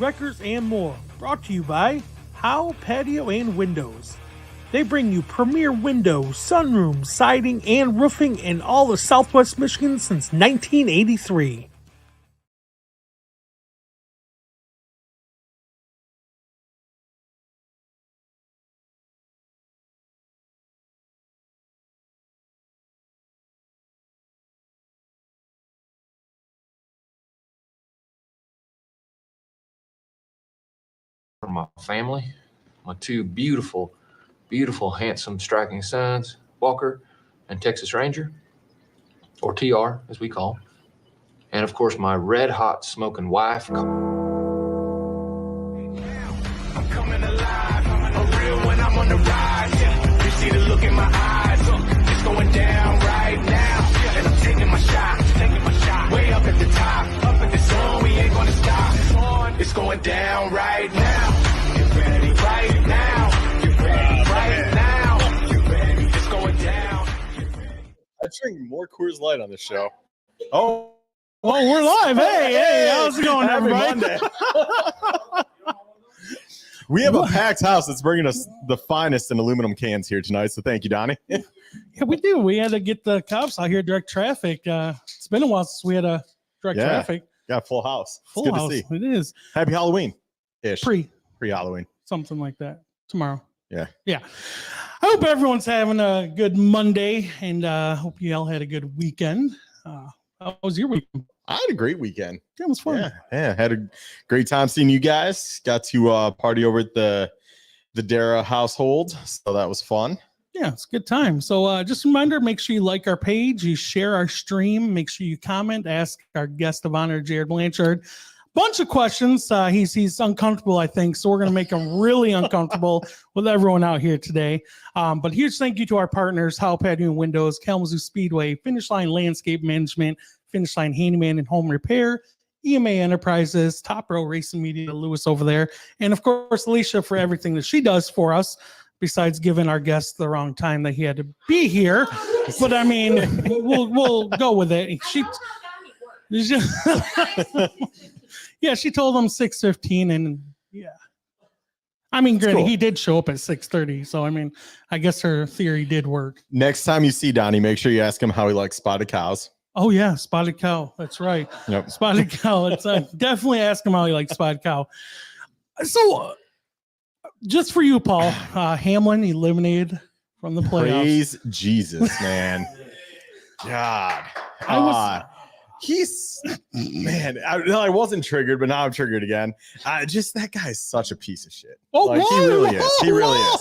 wreckers, and more. Brought to you by Howe, Patio, and Windows. They bring you premier windows, sunrooms, siding, and roofing in all of Southwest Michigan since 1983. My family, my two beautiful, handsome, striking sons, Walker and Texas Ranger, or TR as we call him. And of course, my red hot smoking wife. I'm coming alive, a real when I'm on the rise. Yeah. You see the look in my eyes, it's going down right now. Yeah. And I'm taking my shot, way up at the top, up at the zone, we ain't gonna stop. It's going down right now. Get ready right now. Get ready right now. Get ready. It's going down. I drink more Coors Light on this show. Oh, we're live. Hey, how's it going, Happy everybody? Monday. We have a packed house that's bringing us the finest in aluminum cans here tonight. So thank you, Donnie. Yeah, we do. We had to get the cops out here, direct traffic. It's been a while since we had a direct traffic. Got a full house. Full it's good house. to see. It is. Happy Halloween-ish. Pre-Halloween. Something like that. Tomorrow. Yeah. I hope everyone's having a good Monday, and hope you all had a good weekend. How was your weekend? I had a great weekend. Yeah, it was fun. Yeah. Had a great time seeing you guys. Got to party over at the Dara household. So that was fun. Yeah, it's a good time. So just a reminder, make sure you like our page, you share our stream, make sure you comment, ask our guest of honor, Jared Blanchard. Bunch of questions. He's uncomfortable, I think, so we're going to make him really uncomfortable with everyone out here today. But huge thank you to our partners, Howe, Patio, and Windows, Kalamazoo Speedway, Finish Line Landscape Management, Finish Line Handyman and Home Repair, EMA Enterprises, Top Row Racing Media, Lewis over there, and of course, Alicia for everything that she does for us, besides giving our guests the wrong time that he had to be here. But I mean, we'll go with it. Yeah, she told him 6:15, and yeah. I mean, granted, cool. He did show up at 6:30, so I mean, I guess her theory did work. Next time you see Donnie, make sure you ask him how he likes spotted cows. Oh yeah, spotted cow. That's right. Yep. Spotted cow. It's definitely ask him how he likes spotted cow. So, just for you, Paul, Hamlin eliminated from the playoffs. Praise Jesus, man. God. I wasn't triggered, but now I'm triggered again. Just that guy's such a piece of shit. Oh, like, he really is. He really is.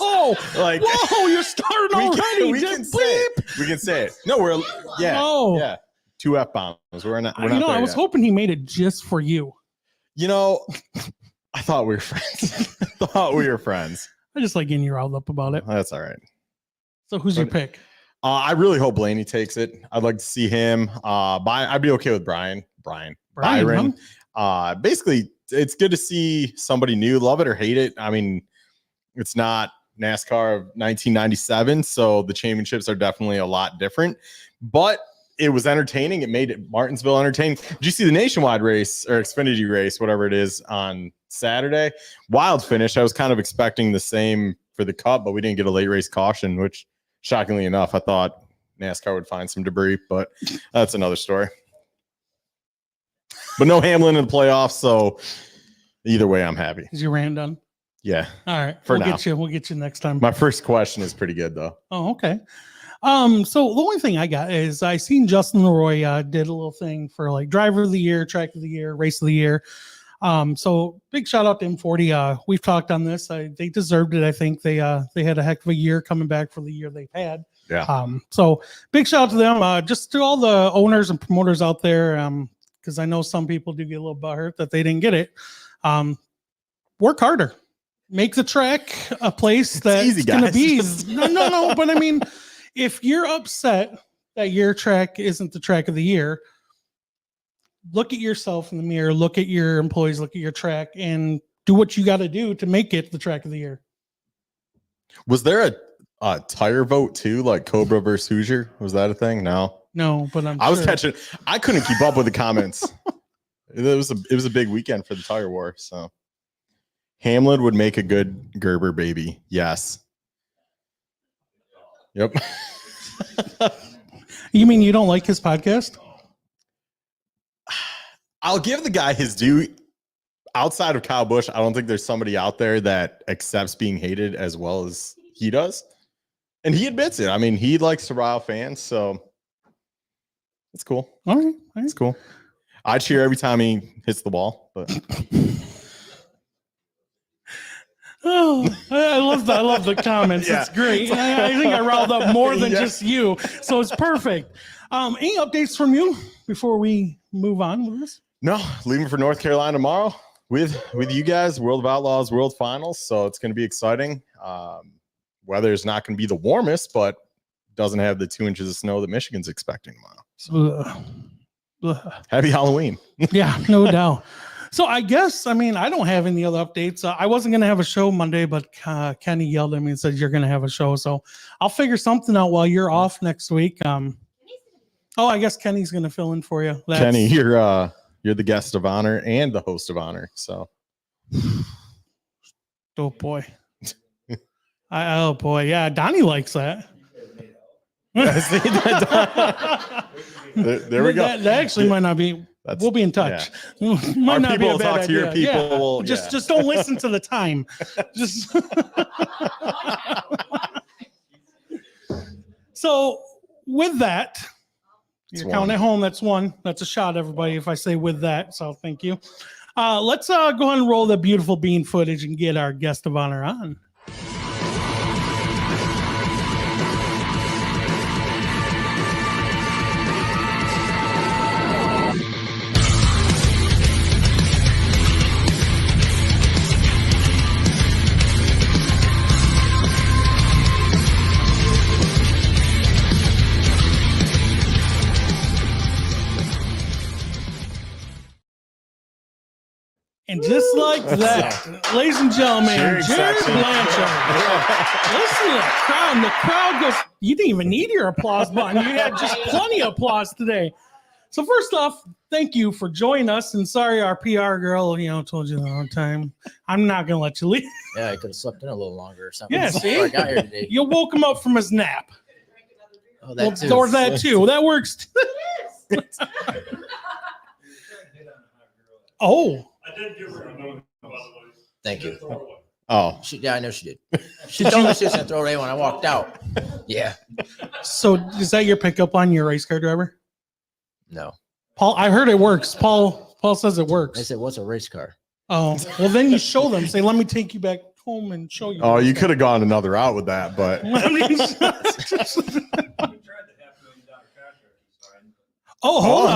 Like, whoa, you're starting already. We can say it. We can say it. No, yeah. 2 F-bombs. We're not. I was hoping he made it just for you. I thought we were friends. I just like getting you riled up about it. That's all right. So who's your pick? I really hope Blaney takes it. I'd like to see him. I'd be okay with Byron. Huh? Basically, it's good to see somebody new. Love it or hate it. I mean, it's not NASCAR of 1997, so the championships are definitely a lot different. But it was entertaining. It made it Martinsville entertaining. Did you see the nationwide race or Xfinity race, whatever it is, on Saturday? Wild finish. I was kind of expecting the same for the Cup, but we didn't get a late race caution, which, shockingly enough, I thought NASCAR would find some debris, but that's another story. But no Hamlin in the playoffs, so either way, I'm happy. Is your rant done? Yeah. All right. For now. We'll get you next time. My first question is pretty good, though. Oh, okay. So the only thing I got is I seen Justin Leroy did a little thing for like driver of the year, track of the year, race of the year. So big shout out to M40. We've talked on this. They deserved it. I think they had a heck of a year coming back for the year they've had. Yeah. So big shout out to them. Just to all the owners and promoters out there. Because I know some people do get a little butthurt that they didn't get it. Work harder. Make the track a place that's going to be. No. But I mean, if you're upset that your track isn't the track of the year, look at yourself in the mirror, look at your employees, look at your track, and do what you got to do to make it the track of the year. Was there a tire vote too, like Cobra versus Hoosier? Was that a thing? No, but I was catching. I couldn't keep up with the comments. It was a big weekend for the tire war. So Hamlin would make a good Gerber baby. Yes. Yep. You mean you don't like his podcast? I'll give the guy his due. Outside of Kyle Busch, I don't think there's somebody out there that accepts being hated as well as he does. And he admits it. I mean, he likes to rile fans, so it's cool. All right. It's cool. I cheer every time he hits the ball, but Oh, I love that. I love the comments. Yeah. It's great. I think I riled up more than Yeah. just you, so it's perfect. Any updates from you before we move on with this? no, leaving for North Carolina tomorrow with you guys, World of Outlaws World Finals. So it's going to be exciting. Weather is not going to be the warmest, but doesn't have the 2 inches of snow that Michigan's expecting tomorrow. So happy Halloween. Yeah, no doubt. So I guess, I mean, I don't have any other updates. I wasn't going to have a show Monday, but Kenny yelled at me and said, you're going to have a show. So I'll figure something out while you're off next week. Oh, I guess Kenny's going to fill in for you. Kenny, you're the guest of honor and the host of honor. So, oh boy. Oh boy. Yeah. Donnie likes that. there we go. That actually might not be. We'll be in touch. Might Our not be people a will bad talk to your idea. people. Yeah. Will- Just don't listen to the time. Just so with that, you're counting at home. That's one. That's a shot, everybody. If I say with that, so thank you. Let's go ahead and roll the beautiful bean footage and get our guest of honor on. And just like that, ladies and gentlemen, Cheering Jared section. Blanchard. Listen to the crowd. And the crowd goes, you didn't even need your applause button. You had just plenty of applause today. So first off, thank you for joining us. And sorry, our PR girl, told you the wrong time. I'm not going to let you leave. Yeah, I could have slept in a little longer or something. Yeah, before see? I got here today. You woke him up from his nap. Oh, that too. Or that too. That works. Oh. Thank you. Oh, Yeah, I know she did. She told me she was going to throw it away when I walked out. Yeah. So is that your pickup on your race car driver? No. Paul, I heard it works. Paul says it works. I said, what's a race car? Oh, well, then you show them. Say, let me take you back home and show you. oh, you could have gone another route with that, but Oh, hold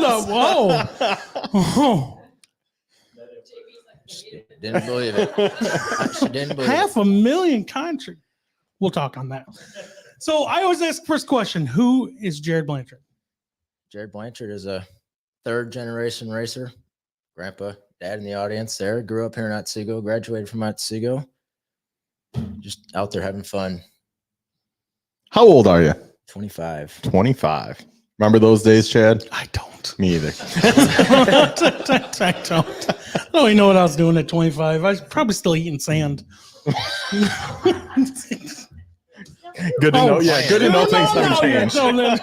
up. Whoa. Oh, She didn't believe it. She didn't believe it. $500,000 contract. We'll talk on that. So I always ask first question, who is Jared Blanchard? Jared Blanchard is a third-generation racer. Grandpa, dad in the audience there. Grew up here in Otsego, graduated from Otsego. Just out there having fun. how old are you? 25. 25. Remember those days, Chad? I don't. Me either. I don't. I don't even know what I was doing at 25. I was probably still eating sand. Good to know. Yeah, good to know things haven't changed. No.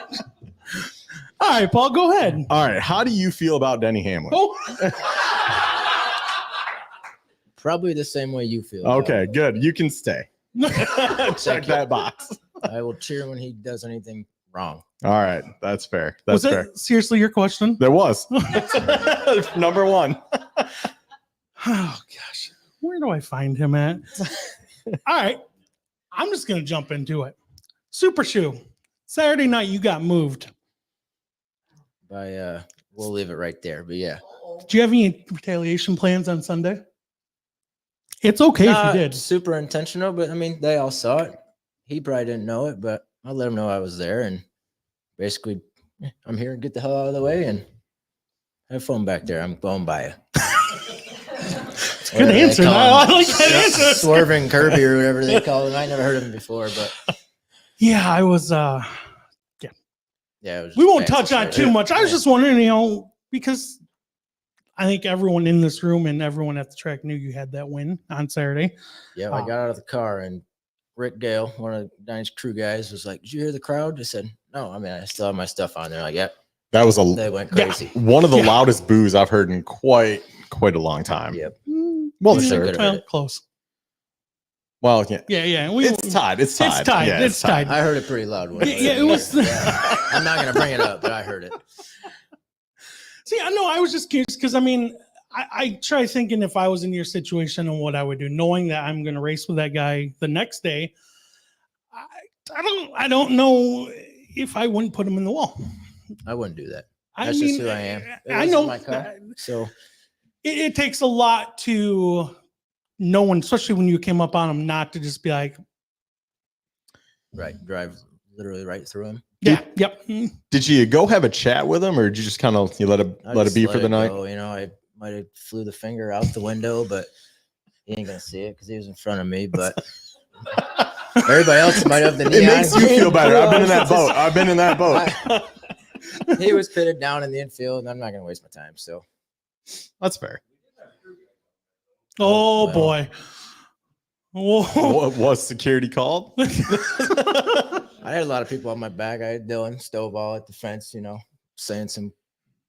All right, Paul, go ahead. All right. How do you feel about Denny Hamlin? Oh. Probably the same way you feel. about Okay, good. You can stay. Check that box. it. I will cheer when he does anything wrong. All right. That's fair. Was That's fair. that seriously your question? There was. Number one. Oh, gosh. Where do I find him at? All right. I'm just going to jump into it. Super Shoe. Saturday night, you got moved. We'll leave it right there. But yeah. Do you have any retaliation plans on Sunday? It's okay if you Not did. super intentional, but I mean, they all saw it. He probably didn't know it, but I let him know I was there, and basically, I'm here. Get the hell out of the way and have fun back there. I'm going by you. It's a good answer. I like that answer. Swerving Kirby or whatever they call him. I never heard of him before, but Yeah, I was. yeah, it was We just won't fancy touch on shit. too much. I was Yeah. just wondering, because I think everyone in this room and everyone at the track knew you had that win on Saturday. Yeah, I got out of the car and Rick Gale, one of Dine's crew guys, was like, "Did you hear the crowd?" I said, "No, I mean, I still have my stuff on there." Like, "Yep." That was They went Yeah. crazy. one of the Yeah. loudest boos I've heard in quite a long time. Yep. Well Wish I deserved. could've Well, heard it. close. Well, yeah. Yeah. It's tied. It's tied. It's tied. Yeah, It's tied. I heard it pretty loud. When Yeah, it was. I'm not gonna bring it up, but I heard it. See, I know. I was just curious because I mean, I try thinking if I was in your situation and what I would do, knowing that I'm going to race with that guy the next day. I don't know if I wouldn't put him in the wall. I wouldn't do that. I That's mean, just who I am. It I wasn't know. my car. So It takes a lot to know when, especially when you came up on him, not to just be like, right, drive literally right through him. yeah, yep. Did you go have a chat with him, or did you just kind of let I it just be for the night? go, you know, I might have flew the finger out the window, but he ain't gonna see it because he was in front of me. But everybody else might have the It neon makes you green feel better. I've been in that gloves. boat. I've been in that boat. He was pitted down in the infield, and I'm not gonna waste my time. So That's fair. Oh well. boy. Whoa. What was security called? I had a lot of people on my back. I had Dylan Stovall at the fence, you know, saying some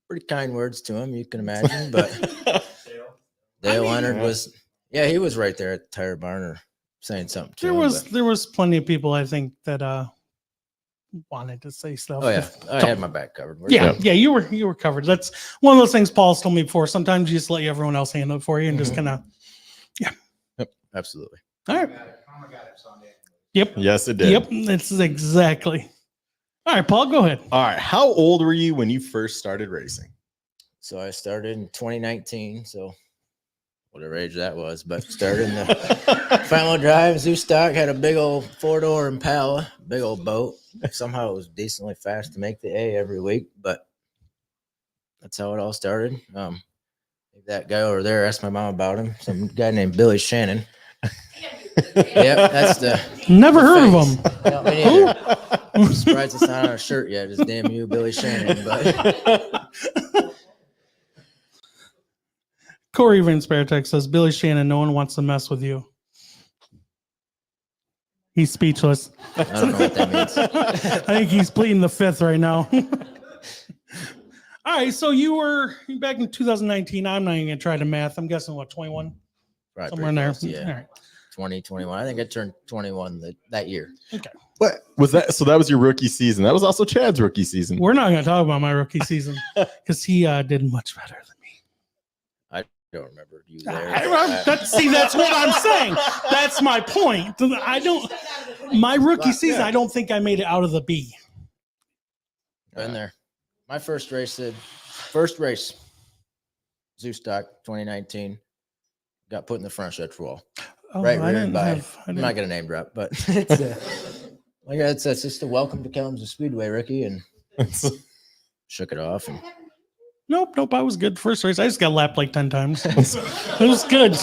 pretty kind words to him, you can imagine. But Dale Leonard was, yeah, he was right there at the tire barn or saying something to him. There was plenty of people I think that wanted to say stuff. Oh yeah, I had my back covered. We're Yeah, good. yeah, you were covered. That's one of those things Paul's told me before. Sometimes you just let everyone else handle it for you and just kind of. Absolutely. All right. Yep. Yes, it did. Yep. That's exactly. All right, Paul, go ahead. All right. How old were you when you first started racing? So I started in 2019. So whatever age that was, but started in the final drive. Zoo stock had a big old 4-door Impala, big old boat. Somehow it was decently fast to make the A every week, but that's how it all started. That guy over there, asked my mom about him. Some guy named Billy Shannon. Yep, that's the. Never heard of face. him. No, me neither. I'm surprised it's not on a shirt yet. It's damn you, Billy Shannon. But Corey Van Sparatek says, Billy Shannon, no one wants to mess with you. He's speechless. I don't know what that means. I think he's pleading the fifth right now. All right, so you were back in 2019. I'm not even going to try to math. I'm guessing, what, 21? Right, Somewhere in there. close, yeah. All right. 2021. I think I turned 21 that year. What was that? So that was your rookie season. That was also Chad's rookie season. We're not going to talk about my rookie season because he did much better than me. I don't remember you there. That's what I'm saying. That's my point. My rookie season, Yeah. I don't think I made it out of the B. Been there. My first race, Zoo stock 2019, got put in the front stretch wall. Oh, Right, I rear didn't by. have. I I'm didn't- not gonna name drop, but it's like it's just a welcome to Kalamazoo Speedway, Ricky, and shook it off. And Nope. I was good first race. I just got lapped like 10 times. It was good.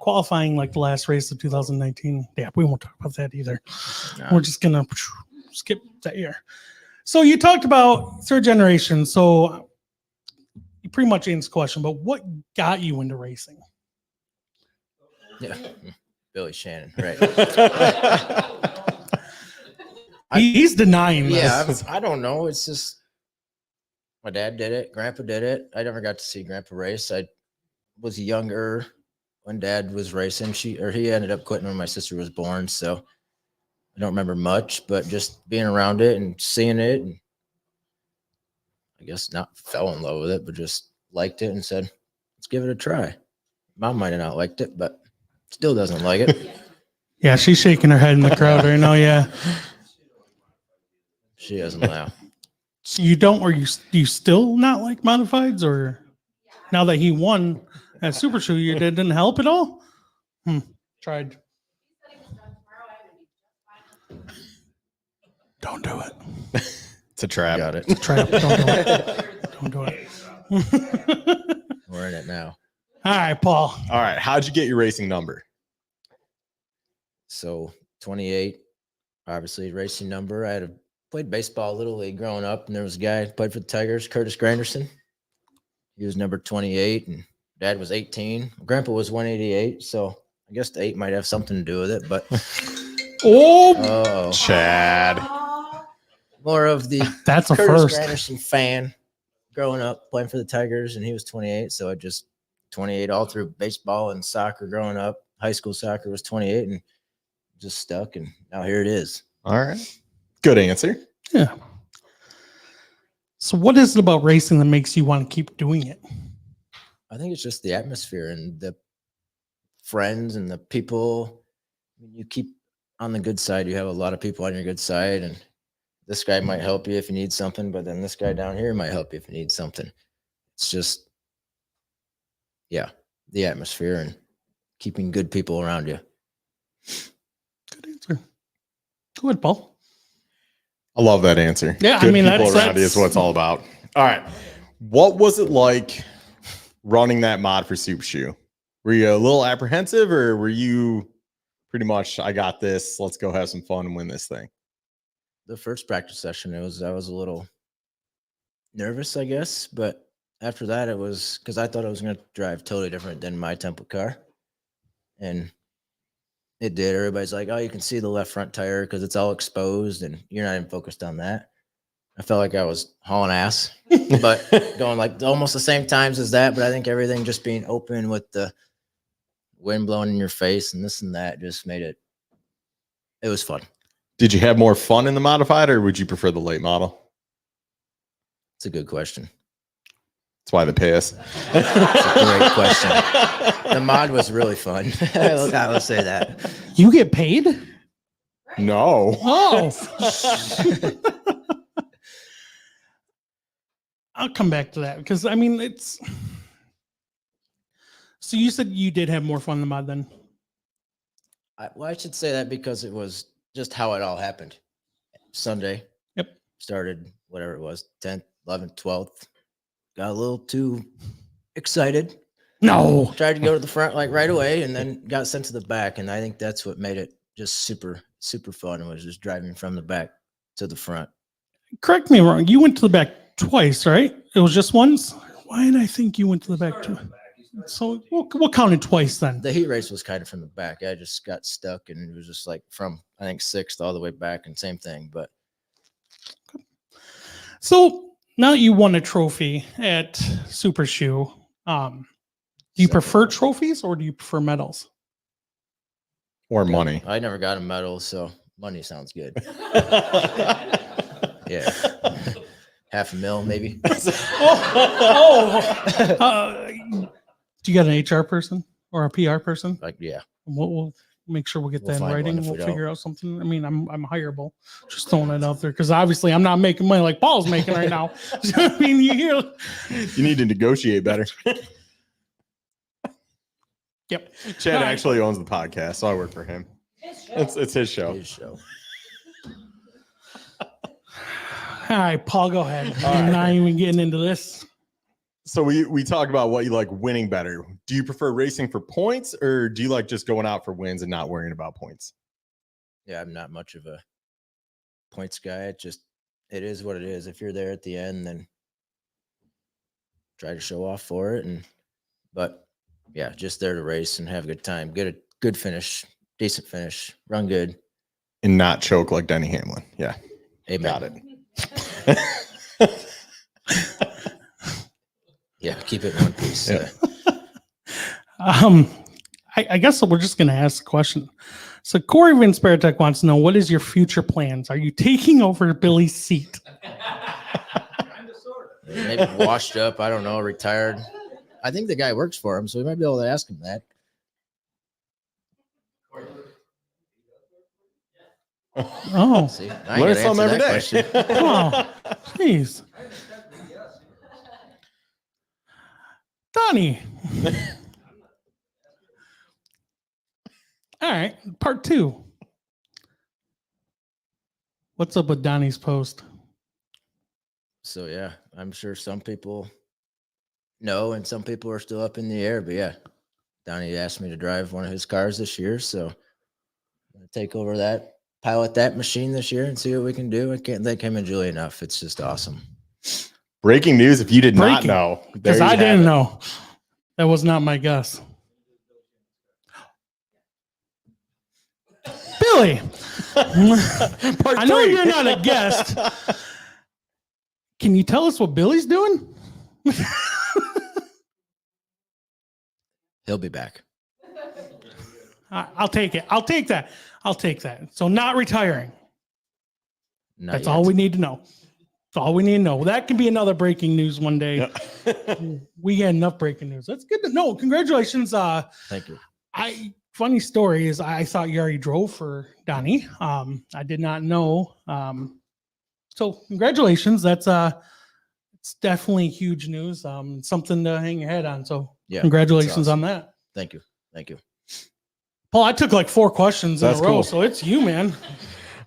Qualifying like the last race of 2019. Yeah, we won't talk about that either. We're just gonna skip that year. So you talked about third generation. So you pretty much answered the question, but what got you into racing? yeah, Billy Shannon, right? He's denying this. Yeah, I don't know. It's just my dad did it, Grandpa did it. I never got to see Grandpa race. I was younger when Dad was racing. He ended up quitting when my sister was born, so I don't remember much. But just being around it and seeing it, and I guess not fell in love with it, but just liked it and said, "Let's give it a try." Mom might have not liked it, but still doesn't like it. Yeah, she's shaking her head in the crowd right now. Yeah. She doesn't laugh. So you don't, or you still not like modifieds, or now that he won at Super Show, you didn't help at all? Tried. Don't do it. It's a trap. Got it. Try it. Don't do it. Don't do it. We're in it now. All right, Paul. All right. How'd you get your racing number? So 28, obviously racing number. I played baseball little league growing up, and there was a guy who played for the Tigers, Curtis Granderson. He was number 28 and dad was 18. Grandpa was 188. So I guess the 8 might have something to do with it, but Oh, Chad. more of the that's a Curtis first. Granderson fan growing up playing for the Tigers, and he was 28. So I just 28 all through baseball and soccer growing up. High school soccer was 28 and just stuck. And now here it is. All right. Good answer. Yeah. So what is it about racing that makes you want to keep doing it? I think it's just the atmosphere and the friends and the people. You keep on the good side. You have a lot of people on your good side, and this guy might help you if you need something, but then this guy down here might help you if you need something. It's just, yeah, the atmosphere and keeping good people around you. Good answer. Go ahead, Paul. I love that answer. Yeah, I Good mean, people that's- around you is what it's all about. All right. What was it like running that mod for Soup Shoe? Were you a little apprehensive, or were you pretty much, I got this, let's go have some fun and win this thing? The first practice session, I was a little nervous, I guess, but after that, it was because I thought I was going to drive totally different than my template car, and it did. Everybody's like, "Oh, you can see the left front tire because it's all exposed, and you're not even focused on that." I felt like I was hauling ass, but going like almost the same times as that. But I think everything just being open with the wind blowing in your face and this and that just made it. It was fun. Did you have more fun in the modified, or would you prefer the late model? It's a good question. That's why they pay us. It's a great question. The mod was really fun. I will say that. You get paid? No. Oh. I'll come back to that because I mean it's. So you said you did have more fun in the mod then? I should say that because it was just how it all happened. Sunday. Yep. Started whatever it was, 10th, 11th, 12th. Got a little too excited. No. Tried to go to the front like right away and then got sent to the back. And I think that's what made it just super, super fun. It was just driving from the back to the front. Correct me if I'm wrong. You went to the back twice, right? It was just once. Why did I think you went to the back too? So we'll count it twice then. The heat race was kind of from the back. I just got stuck and it was just like from, I think, 6th all the way back and same thing. But So now you won a trophy at Super Shoe. Do you prefer trophies or do you prefer medals? Or money. I never got a medal, so money sounds good. Yeah. $500,000 maybe. Do you got an HR person or a PR person? Like, yeah. We'll make sure we'll get We'll that in find one writing. if we We'll figure don't. out something. I mean, I'm hireable. Just throwing it out there because obviously I'm not making money like Paul's making right now. I mean, you hear. You need to negotiate better. Yep. Chad All right. actually owns the podcast, so I work for him. It's his show. His show. All right, Paul, go ahead. All right. I'm not even getting into this. So we talked about what you like winning better. Do you prefer racing for points, or do you like just going out for wins and not worrying about points? Yeah, I'm not much of a points guy. It is what it is. If you're there at the end, then try to show off for it. But yeah, just there to race and have a good time. Get a good finish, decent finish, run good. And not choke like Denny Hamlin. Yeah, Amen. got it. Yeah, keep it in one piece. Yeah. I guess we're just going to ask a question. So Corey Van Sparatek wants to know, what is your future plans? Are you taking over Billy's seat? Maybe washed up. I don't know. Retired. I think the guy works for him, so we might be able to ask him that. Oh, See, I ain't Learn gonna something every answer day. that question. oh, jeez. Donnie. All right, part 2. What's up with Donnie's post? So yeah, I'm sure some people know, and some people are still up in the air. But yeah, Donnie asked me to drive one of his cars this year, so I'm gonna take over that, pilot that machine this year, and see what we can do. I can't thank him and Julie enough. It's just awesome. Breaking news. If you did not Breaking. know, Because I didn't know. That was not my guess. Billy, I know you're not a guest. Can you tell us what Billy's doing? He'll be back. I'll take it. I'll take that. I'll take that. So not retiring. Not That's yet. all we need to know. That's all we need to know. That can be another breaking news one day. We get enough breaking news. That's good to know. Congratulations. Thank you. Funny story is I thought you already drove for Donnie. I did not know. So congratulations. That's it's definitely huge news. Something to hang your head on. So Yeah, congratulations that's awesome. on that. Thank you. Thank you. Paul, I took like 4 questions That's in a row, cool. so it's you, man.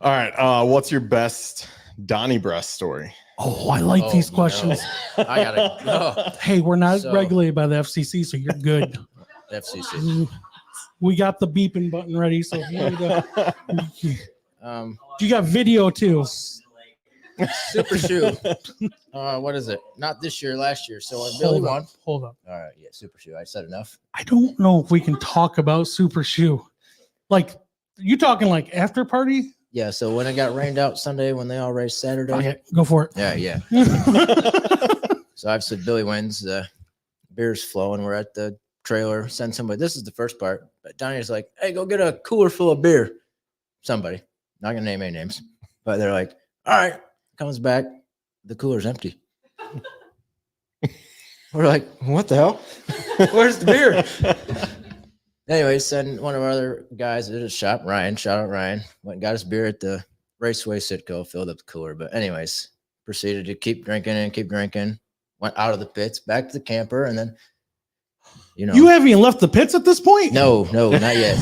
All right. What's your best Donnie Breast story? Oh, I like these questions. No. I gotta go. Hey, we're not So- regulated by the FCC, so you're good. FCC. We got the beeping button ready, so if you need to, Um, you got video too. Super Shoe. What is it? Not this year, last year. So Billy won. Hold up. All right, yeah, Super Shoe. I said enough. I don't know if we can talk about Super Shoe. Like, you talking like after party? Yeah, so when it got rained out Sunday, when they all raced Saturday. Okay, go for it. Yeah. So obviously Billy wins. The beer's flowing. We're at the trailer. Send somebody. This is the first part. But Donnie's like, "Hey, go get a cooler full of beer." Somebody. Not gonna name any names, but they're like, "All right." Comes back. The cooler's empty. We're like, "What the hell? Where's the beer?" Anyways, send one of our other guys at his shop, Ryan. Shout out Ryan. Went and got his beer at the Raceway Sitco, filled up the cooler. But anyways, proceeded to keep drinking and keep drinking. Went out of the pits, back to the camper, and then, You haven't even left the pits at this point? No, not yet.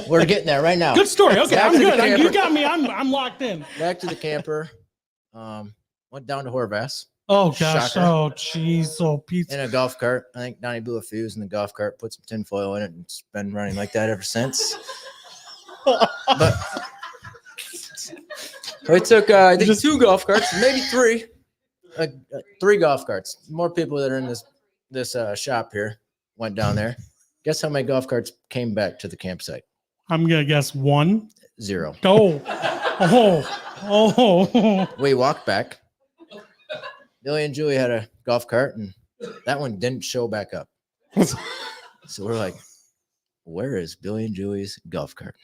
We're getting there right now. Good story. Okay, Back I'm to the good. You camper. got me. I'm locked in. Back to the camper. Went down to Horvath Oh gosh. Shocker. Oh jeez. Oh pizza. in a golf cart. I think Donnie blew a fuse in the golf cart, put some tinfoil in it, and it's been running like that ever since. But we took, I think, 2 golf carts, maybe 3. 3 golf carts. More people that are in this shop here went down there. Guess how many golf carts came back to the campsite? I'm gonna guess 1. 0. Oh. We walked back. Billy and Julie had a golf cart, and that one didn't show back up. So we're like, where is Billy and Julie's golf cart?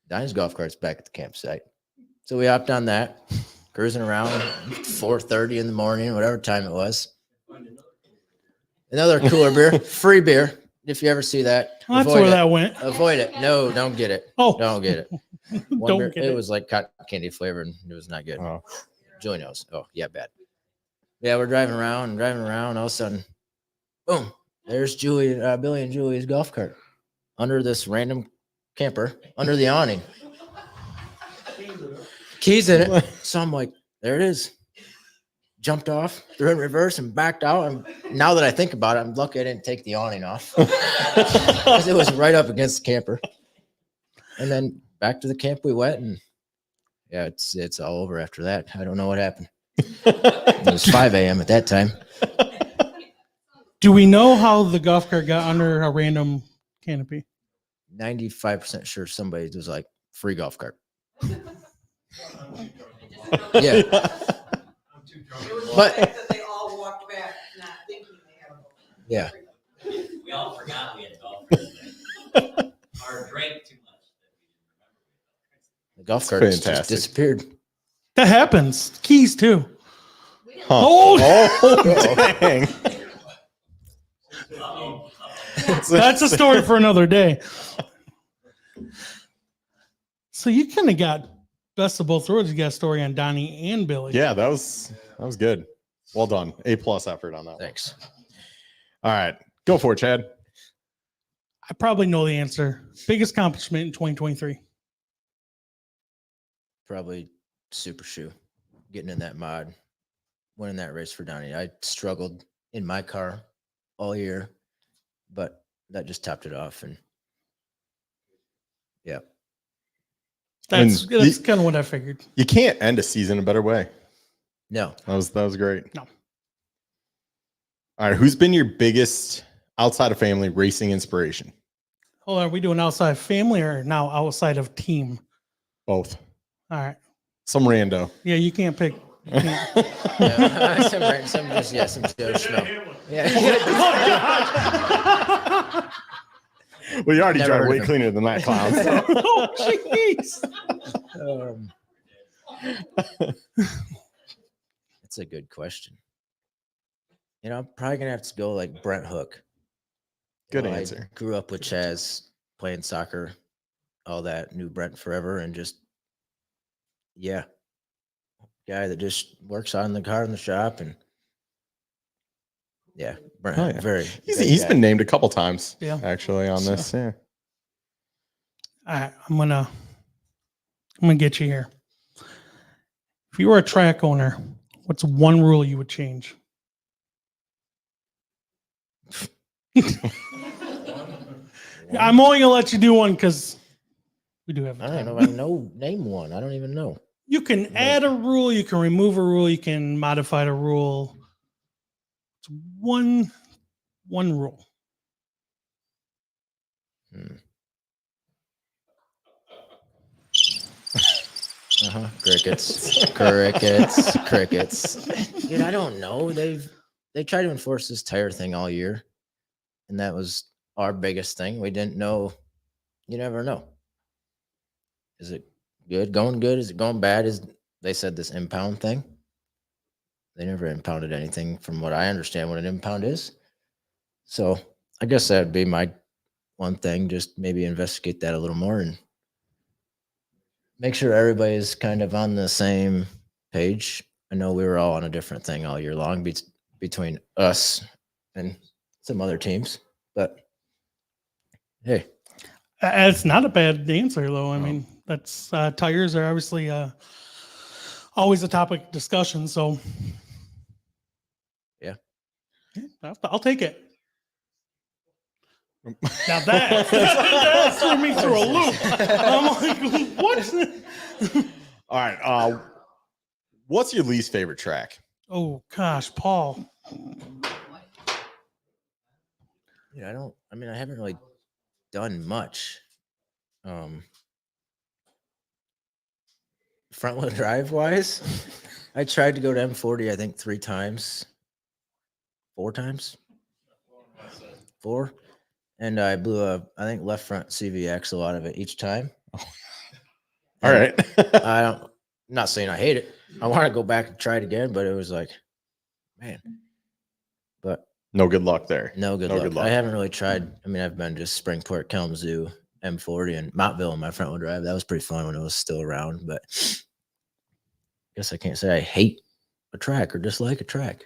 Donnie's golf cart's back at the campsite. So we hopped on that, cruising around 4:30 in the morning, whatever time it was. Another cooler beer, free beer. If you ever see that, That's avoid where it. that went. Avoid it. No, don't get it. Oh, Don't get it. One Don't beer, get it it. was like cotton candy flavored, and it was not good. Oh. Julie knows. Oh, yeah, bad. Yeah, we're driving around. All of a sudden, boom, there's Billy and Julie's golf cart under this random camper, under the awning. Keys in it. So I'm like, there it is. Jumped off, threw in reverse, and backed out. And now that I think about it, I'm lucky I didn't take the awning off because it was right up against the camper. And then back to the camp we went, and yeah, it's all over after that. I don't know what happened. It was 5 a.m. at that time. do we know how the golf cart got under a random canopy? 95% sure somebody was like, free golf cart. Yeah. But They all walked back not thinking they had a golf. yeah, We all forgot we had golf carts. Or drank too much. the golf That's cart just fantastic. disappeared. That happens. Keys too. Huh. Oh, Dang. Uh-oh. that's a story for another day. So you kind of got best of both worlds. You got a story on Donnie and Billy. Yeah, that was good. Well done. A+ effort on that one. Thanks. All right. Go for it, Chad. I probably know the answer. Biggest accomplishment in 2023. Probably Super Shoe, getting in that mod, winning that race for Donnie. I struggled in my car all year, but that just topped it off. And yeah, That's And kind of what I figured. You can't end a season a better way. No. That was great. No. All right. Who's been your biggest outside of family racing inspiration? Hold on, are we doing outside family or now outside of team? Both. All right. Some rando. Yeah, you can't pick. You can't. Yeah, some Joe Schmo. Yeah. Well, you already Never tried heard way of him. cleaner than that clown. So. Oh, jeez. That's a good question. You know, I'm probably gonna have to go like Brent Hook. Good Well, answer. I grew up with Chaz playing soccer, all that. Knew Brent forever, and just guy that just works on the car in the shop, and Brent. Oh, yeah. Very. He's great guy. been named a couple times. Yeah. Actually, on this. Yeah. All right, I'm gonna get you here. If you were a track owner, what's one rule you would change? I'm only gonna let you do one because we do have. I don't time. know. I know. Name one. I don't even know. You can add a rule, you can remove a rule, you can modify the rule. It's one rule. Crickets. Dude, I don't know. They tried to enforce this tire thing all year, and that was our biggest thing. We didn't know. You never know. Is it good? Going good? Is it going bad? Is they said this impound thing? They never impounded anything, from what I understand, what an impound is. So I guess that'd be my one thing. Just maybe investigate that a little more and make sure everybody's kind of on the same page. I know we were all on a different thing all year long between us and some other teams, but hey, It's not a bad answer, though. I mean, that's tires are obviously always a topic of discussion. So, Yeah. I'll take it. Now that threw me through a loop. I'm like, what? All right. What's your least favorite track? Oh gosh, Paul. yeah, I haven't really done much. Front wheel drive wise, I tried to go to M40, I think 4 times, and I blew I think left front CV axle out of it each time. All right. I'm not saying I hate it. I want to go back and try it again, but it was like, man, but No good luck there. no good No luck. good luck. I haven't really tried. I mean, I've been just Springport, Kalamazoo, M40, and Montville in my front wheel drive. That was pretty fun when it was still around, but I guess I can't say I hate a track or dislike a track.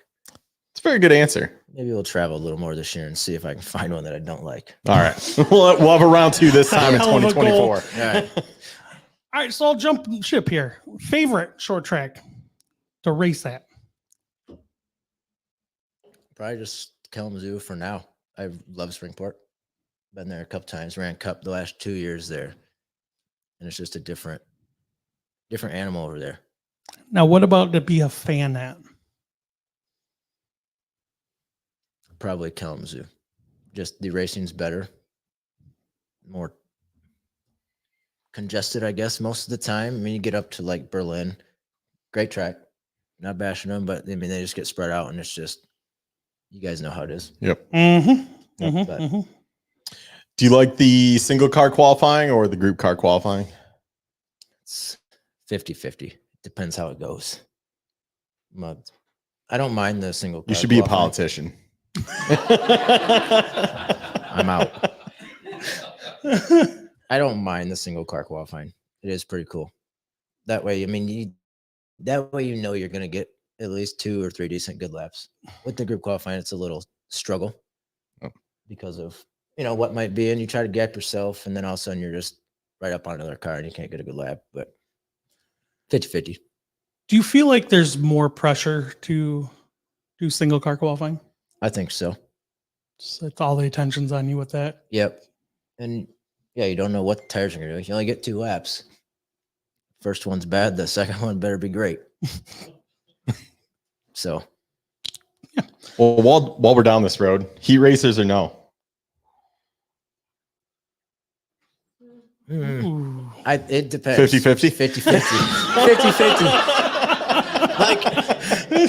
It's a very good answer. Maybe we'll travel a little more this year and see if I can find one that I don't like. All right. we'll have a round 2 this time in Hell of a goal. 2024. All right. All right, so I'll jump ship here. Favorite short track to race at? Probably just Kalamazoo for now. I love Springport. Been there a couple times. Ran Cup the last 2 years there, and it's just a different animal over there. Now, what about to be a fan at? Probably Kalamazoo. Just the racing's better, more congested, I guess, most of the time. I mean, you get up to like Berlin, great track. Not bashing them, but I mean, they just get spread out, and it's just, you guys know how it is. Yep. Mm-hmm. But Do you like the single car qualifying or the group car qualifying? it's 50-50. Depends how it goes. I don't mind the single car. You should be a qualifying. politician. I'm out. I don't mind the single car qualifying. It is pretty cool. That way, I mean, that way you know you're going to get at least 2 or 3 decent good laps. With the group qualifying, it's a little struggle because of, what might be, and you try to gap yourself, and then all of a sudden you're just right up on another car and you can't get a good lap. But 50-50. Do you feel like there's more pressure to do single car qualifying? I think so. So it's all the attention's on you with that. Yep. And yeah, you don't know what the tires are going to do. You only get 2 laps. First one's bad. The second one better be great. So Well, while we're down this road, heat racers or no? Ooh. it depends. 50-50? 50-50. 50-50. Like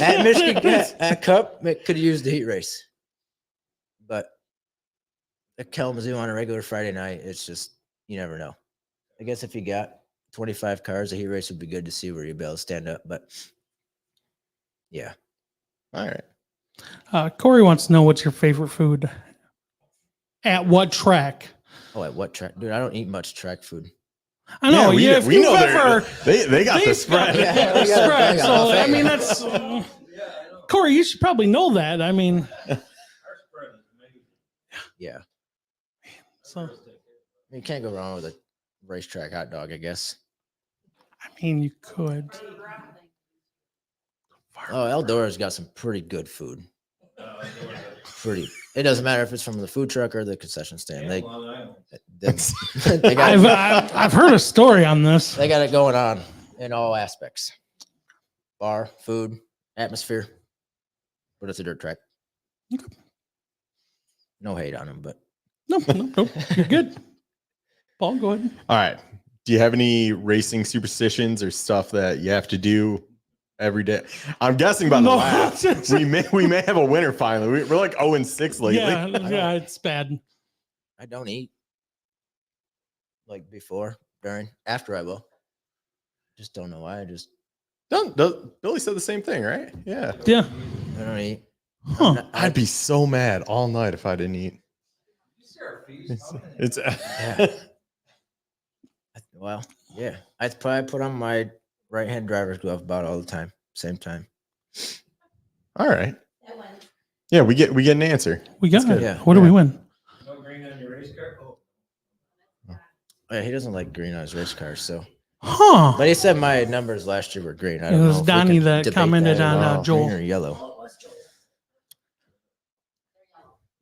at Michigan at Cup, it could use the heat race. But at Kalamazoo on a regular Friday night, it's just you never know. I guess if you got 25 cars, a heat race would be good to see where you'd be able to stand up. But yeah. All right. Corey wants to know what's your favorite food. At what track? Oh, at what track? Dude, I don't eat much track food. I know. we, Yeah, if we you've know ever, they got the they've spread. got Yeah, the we got a spread. bag of So buffet. I mean, that's Corey. You should probably know that. I mean, Yeah. so You can't go wrong with a racetrack hot dog, I guess. I mean, you could. Oh, Eldora's got some pretty good food. Pretty. It doesn't matter if it's from the food truck or the concession stand. They got I've heard a story on this. they got it going on in all aspects. Bar, food, atmosphere. But it's a dirt track. Okay. No hate on them, but Nope. You're good. Paul, go ahead. All right. Do you have any racing superstitions or stuff that you have to do every day? I'm guessing by the No. laugh, we may have a winner finally. We're like 0-6 lately. Yeah, it's bad. I don't eat like before, during, after I will. Just don't know why. I just Billy said the same thing, right? Yeah. Yeah. I don't eat. Huh. I'd be so mad all night if I didn't eat. It's Well, yeah. I'd probably put on my right hand driver's glove about all the time. Same time. all right. Yeah, we get an answer. We got That's it. good. Yeah. What do we win? Yeah, he doesn't like green on his race car, so. Huh. But he said my numbers last year were green. I It don't know. was if we Donnie can that debate commented that at on, all. Joel. Green or yellow.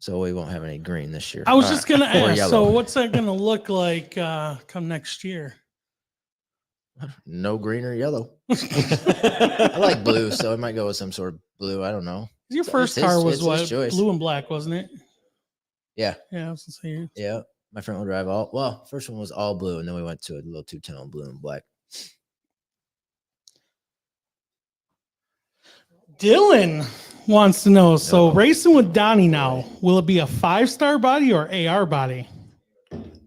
So we won't have any green this year. I was just gonna Or ask. yellow. So, what's that gonna look like come next year? No green or yellow. I like blue, so I might go with some sort of blue. I don't know. Your It's first his- car was it's his what? choice. Blue and black, wasn't it? Yeah, Yeah, I was gonna say. yeah. My front wheel drive all well. First one was all blue, and then we went to a little two-tone blue and black. Dylan wants to know. So, racing with Donnie now, will it be a 5-star body or AR body?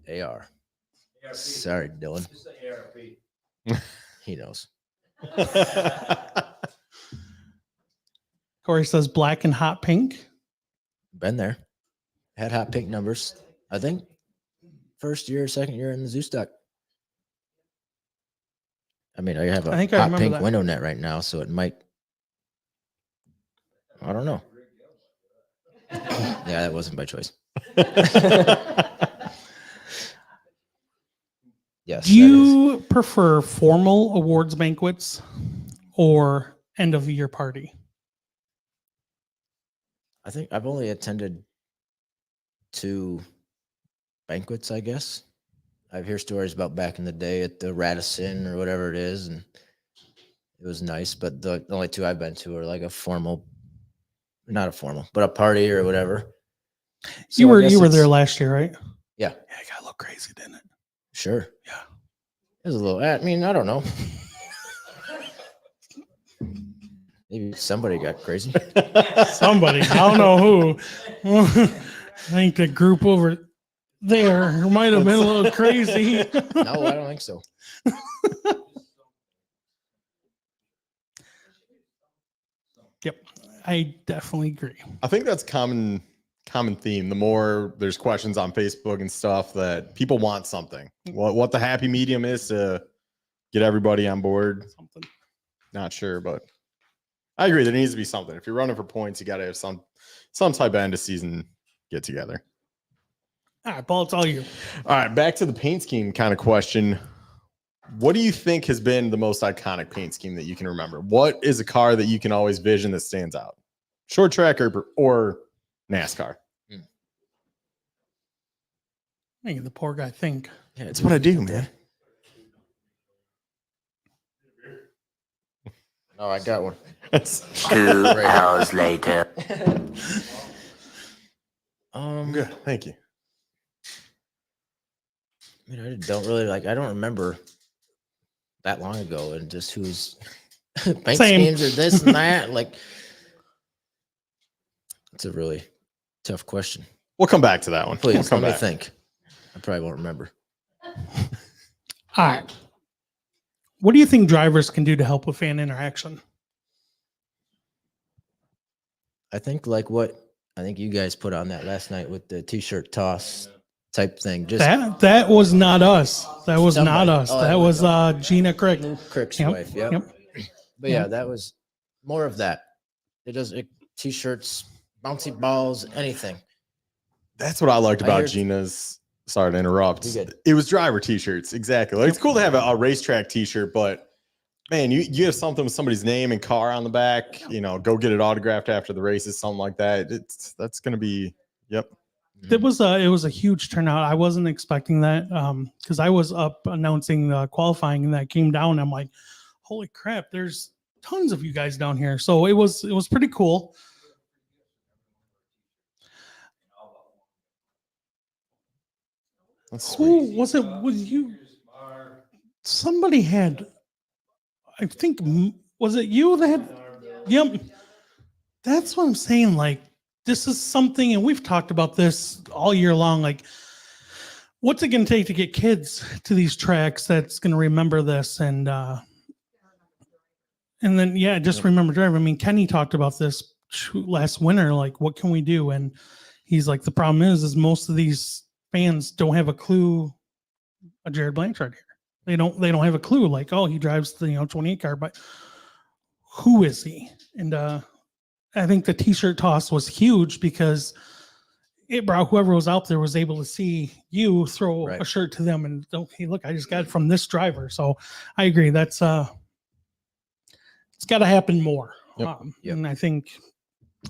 AR. Sorry, Dylan. He knows. Corey says black and hot pink. Been there. Had hot pink numbers. I think first year, second year in the zoo stock. I mean, I have a I think I hot remember pink that. window net right now, so it might. I don't know. Yeah, that wasn't by choice. Yes. Do you prefer formal awards banquets or end of year party? I think I've only attended 2 banquets, I guess. I've heard stories about back in the day at the Radisson or whatever it is, and it was nice. But the only 2 I've been to are like a formal, not a formal, but a party or whatever. So You I were guess there it's- last year, right? Yeah, Yeah, it got a little crazy, didn't it? sure. Yeah. It was a little. I mean, I don't know. Maybe somebody got crazy. Somebody, I don't know who. I think the group over there might have been a little crazy. No, I don't think so. Yep, I definitely agree. I think that's common theme. The more there's questions on Facebook and stuff that people want something. What the happy medium is to get everybody on board. Something. Not sure, but I agree. There needs to be something. If you're running for points, you got to have some type of end of season get together. All right, Paul, it's all you. All right, back to the paint scheme kind of question. What do you think has been the most iconic paint scheme that you can remember? What is a car that you can always vision that stands out? Short track or NASCAR? Make the poor guy think. Yeah, That's what I do, man. Oh, I got one. 2 hours later. Good. Thank you. I mean, I don't really like. I don't remember that long ago, and just who's paint Same. schemes or this and that. Like, it's a really tough question. We'll come back to that one. Please We'll come let me back. think. I probably won't remember. All right. What do you think drivers can do to help with fan interaction? I think like what I think you guys put on that last night with the t-shirt toss type thing. Just That was not us. That was Somebody. not us. Oh, that that was was Gina Crick. Lou Crick's Yep, wife. Yep. yep. But yeah, that was more of that. T-shirts, bouncy balls, anything. That's what I liked I about hear- Gina's. Sorry to interrupt. You're good. It was driver t-shirts. Exactly. Like, it's cool to have a racetrack t-shirt, but man, you have something with somebody's name and car on the back, go get it autographed after the races, something like that. That's going to be, yep. It was a huge turnout. I wasn't expecting that because I was up announcing the qualifying and that came down. I'm like, holy crap! There's tons of you guys down here. So it was pretty cool. That's Who sweet. was it? Was you? Somebody had. I think was it you that had? Yep. That's what I'm saying. Like, this is something, and we've talked about this all year long. Like, what's it going to take to get kids to these tracks that's going to remember this? And then, yeah, just remember driving. I mean, Kenny talked about this last winter. Like, what can we do? And he's like, the problem is most of these fans don't have a clue a Jared Blanchard here. They don't have a clue. Like, oh, he drives the 28 car, but who is he? And I think the t-shirt toss was huge because it brought whoever was out there was able to see you throw Right. a shirt to them and okay, look, I just got it from this driver. So I agree. That's it's got to happen more. Yep. Yep. And I think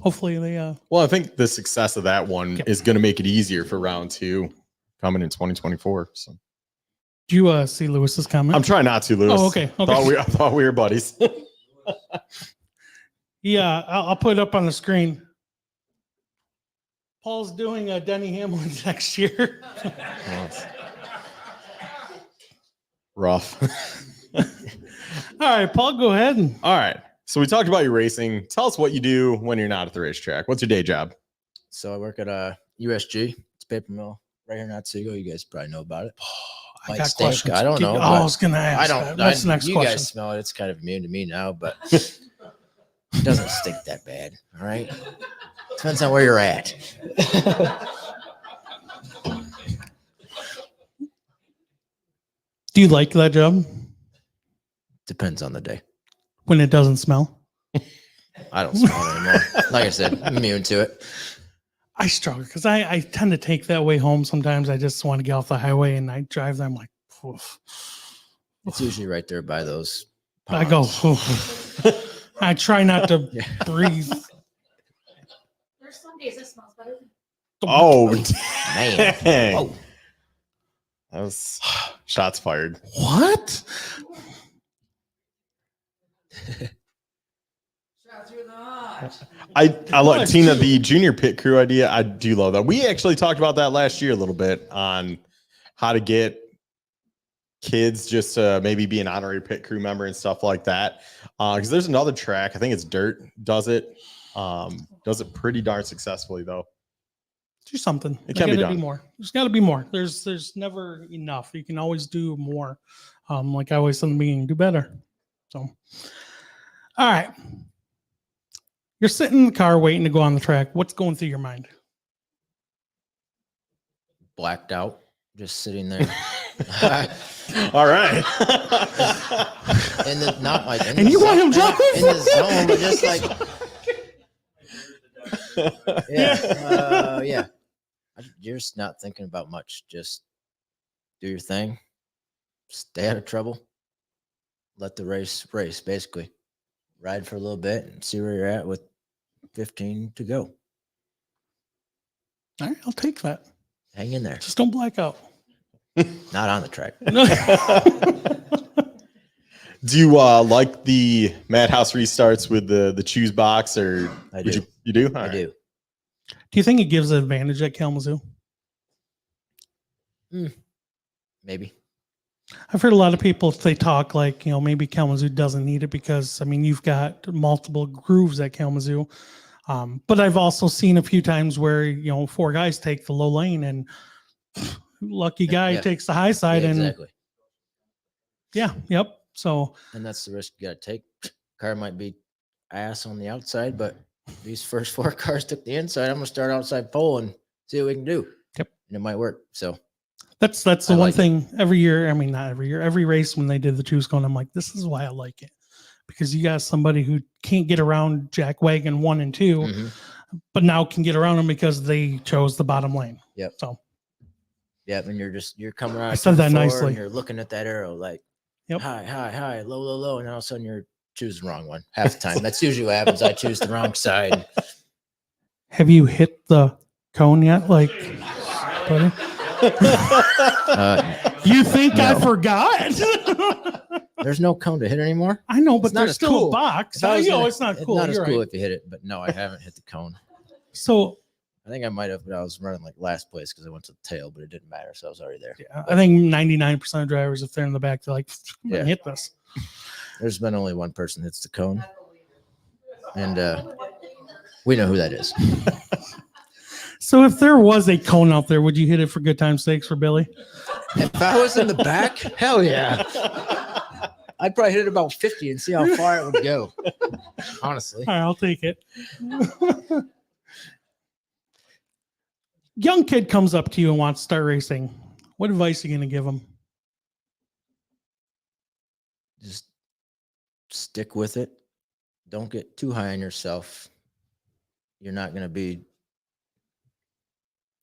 hopefully they Well, I think the success of that one Yep. is going to make it easier for round 2 coming in 2024. So do you see Lewis's comment? I'm trying not to, Lewis. Oh, okay. I thought we were buddies. Yeah, I'll put it up on the screen. Paul's doing a Denny Hamlin next year. Rough. All right, Paul, go ahead. All right. So we talked about your racing. Tell us what you do when you're not at the racetrack. What's your day job? So I work at USG. It's a paper mill right here in Otsego. You guys probably know about it. I Might got stink. questions. I don't know, I but was going to ask. I don't. That's the next you question. guys smell it. It's kind of immune to me now, but it doesn't stink that bad. All right. Depends on where you're at. Do you like that job Depends on the day. when it doesn't smell? I don't smell it anymore. Like I said, I'm immune to it. I struggle because I tend to take that way home. Sometimes I just want to get off the highway and I drive there. I'm like, oof. It's usually right there by those. I go, ponds. oof. I try not to Yeah. breathe. There's some days it smells better than Oh, Man. dang. Whoa. That was shots fired. What? Shot through the heart. I love Tina, the junior pit crew idea. I do love that. We actually talked about that last year a little bit on how to get kids just to maybe be an honorary pit crew member and stuff like that. Because there's another track, I think it's Dirt, does it pretty darn successfully though. Do something. It can be done. More. There's got to be more. There's never enough. You can always do more. Like I always said in the beginning, do better. So, all right. You're sitting in the car waiting to go on the track. What's going through your mind? Blacked out. Just sitting there. All right. And not like. And you want him driving? In the zone, but just like. Yeah. You're just not thinking about much. Just do your thing. Stay out of trouble. Let the race, basically. Ride for a little bit and see where you're at with 15 to go. All right, I'll take that. Hang in there. Just don't black out. Not on the track. Do you like the Madhouse restarts with the choose box, or I would do. you do? All I right. do. Do you think it gives an advantage at Kalamazoo? Maybe. I've heard a lot of people, they talk like, maybe Kalamazoo doesn't need it because, I mean, you've got multiple grooves at Kalamazoo. But I've also seen a few times where, 4 guys take the low lane and lucky guy Yeah. takes the high side. Yeah, And exactly. yep. So And that's the risk you got to take. Car might be ass on the outside, but these first 4 cars took the inside. I'm going to start outside pole and see what we can do. Yep. And it might work. So that's the I one like it. thing every year. I mean, not every year, every race when they did the choose cone, I'm like, this is why I like it. Because you got somebody who can't get around Jack Wagon 1 and 2, Mhm. but now can get around them because they chose the bottom lane. Yep. So yeah, and you're coming around. I said that turn 4 nicely. And you're looking at that arrow like Yep. high, low, low, low, and all of a sudden you're choosing the wrong one half the time. That's usually what happens. I choose the wrong side. have you hit the cone yet? Like, buddy? You think I no. forgot? There's no cone to hit anymore. I know, but It's not there's as still cool. a box. If I was gonna- It's not cool. Not as You're cool right. if you hit it, but no, I haven't hit the cone. So I think I might have, but I was running like last place because I went to the tail, but it didn't matter, so I was already there. yeah, I think 99% of drivers, if they're in the back, they're like, I'm gonna Yeah. hit this. There's been only one person hits the cone, and we know who that is. So if there was a cone out there, would you hit it for good time's sakes for Billy? If I was in the back, hell yeah. I'd probably hit it about 50 and see how far it would go. Honestly. All right, I'll take it. Young kid comes up to you and wants to start racing. What advice are you going to give him? Just stick with it. Don't get too high on yourself. You're not going to be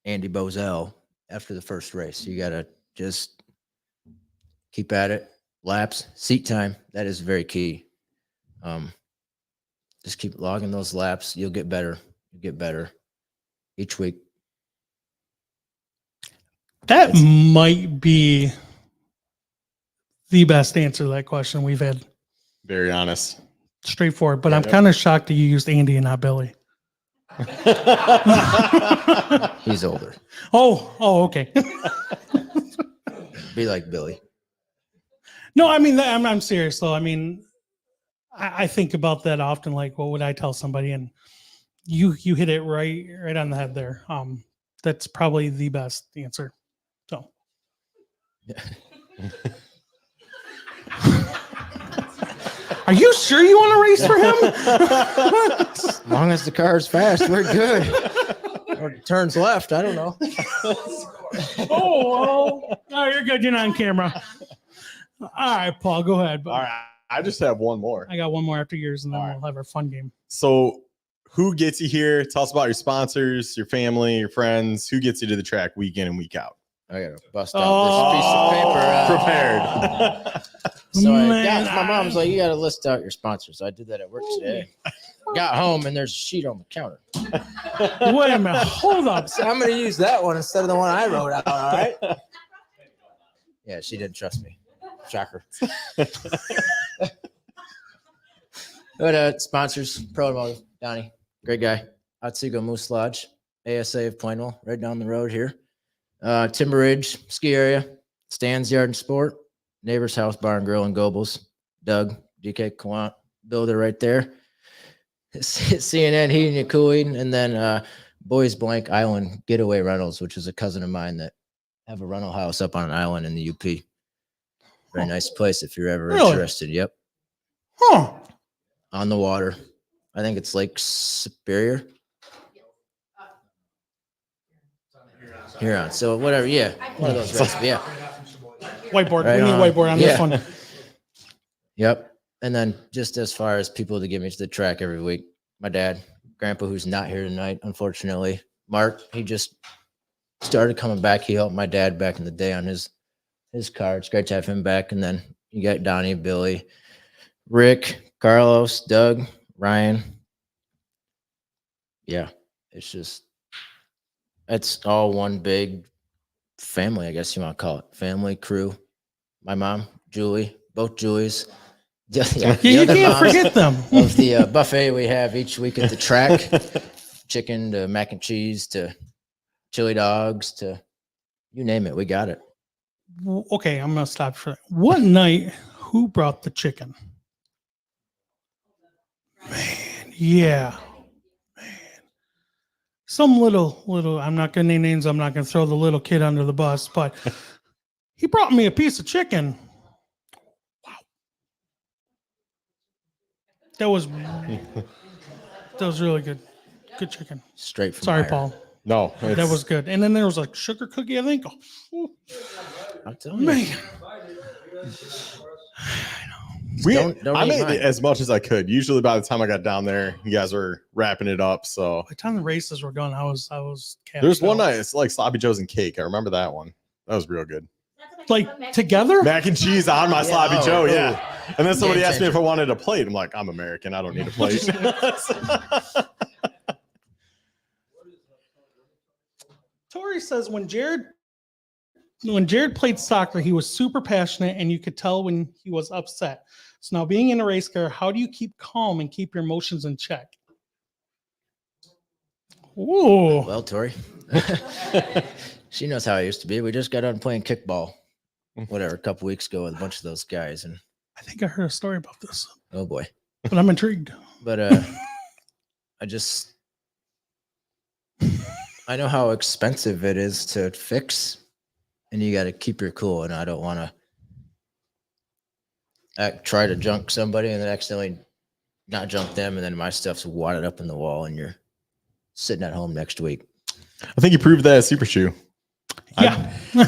Andy Bozell after the first race. You got to just keep at it. Laps, seat time, that is very key. Just keep logging those laps. You'll get better. You get better each week. That might be the best answer to that question we've had. Very honest. Straightforward, but Yeah, I'm kind of shocked that you used Andy and not Billy. He's older. Oh, okay. Be like Billy. No, I mean, I'm serious though. I mean, I think about that often. Like, what would I tell somebody? And you hit it right on the head there. That's probably the best answer. So, are you sure you want to race for him? As long as the car's fast, we're good. Or it turns left. I don't know. Oh, you're good. You're not on camera. All right, Paul, go ahead. All right. I just have one more. I got one more after yours, and then All we'll have our fun game. So, who gets you here? Tell us about your sponsors, your family, your friends. Who gets you to the track week in and week out? I gotta bust out this piece of paper. Prepared. So Man, my mom's like, you gotta list out your sponsors. I did that at work today. Got home and there's a sheet on the counter. Wait a minute. Hold up. So I'm gonna use that one instead of the one I wrote out. All right. Yeah, she didn't trust me. Shocker. But sponsors, Pro Automotive, Donnie, great guy. Otsego Moose Lodge, ASA of Plainville, right down the road here. Timber Ridge, ski area, Stan's Yard and Sport, Neighbor's House Bar and Grill and Gobles, Doug, DK Quant, builder right there. CNN Heating and Cooling, and then Boys Blank Island Getaway Rentals, which is a cousin of mine that have a rental house up on an island in the UP. Very nice place if you're ever Really? interested. Yep. Huh. On the water. I think it's Lake Superior. Huron. So whatever. Yeah. One of those races. Yeah. Whiteboard. Right We need a on. whiteboard on Yeah. this one. Yep. And then just as far as people to get me to the track every week, my dad, grandpa, who's not here tonight, unfortunately, Mark, he just started coming back. He helped my dad back in the day on his car. It's great to have him back. And then you got Donnie, Billy, Rick, Carlos, Doug, Ryan. Yeah. It's all one big family, I guess you want to call it. Family, crew. My mom, Julie, both Julies. Yeah, Yeah, the you other can't moms forget them. of the buffet we have each week at the track. Chicken to mac and cheese to chili dogs to you name it, we got it. Okay, I'm gonna stop for that. What night? Who brought the chicken? Man, yeah, man. Some little. I'm not gonna name names. I'm not gonna throw the little kid under the bus, but he brought me a piece of chicken. Wow, that was really good. Good chicken. Straight from Sorry, Meyer. Paul. No, That was good. And then there was like sugar cookie, I think. Oh, I'm telling you. man. Don't I eat made mine. as much as I could. Usually by the time I got down there, you guys were wrapping it up. So By the time the races were done, I was there's one cashed out. night, it's like sloppy joes and cake. I remember that one. That was real good. Like together? Mac and cheese on my Yeah, sloppy oh, joe, oh. yeah. And then somebody Game asked me if I changer. wanted a plate. I'm like, I'm American. I don't need a plate. Tori says when Jared played soccer, he was super passionate and you could tell when he was upset. So now being in a race car, how do you keep calm and keep your emotions in check? Ooh. Well, Tori. She knows how I used to be. We just got done playing kickball, whatever, a couple weeks ago with a bunch of those guys. And I think I heard a story about this, oh boy. but I'm intrigued. But I know how expensive it is to fix, and you got to keep your cool. And I don't want to try to junk somebody and then accidentally not junk them, and then my stuff's wadded up in the wall, and you're sitting at home next week. I think you proved that at Super Shoe. Yeah. I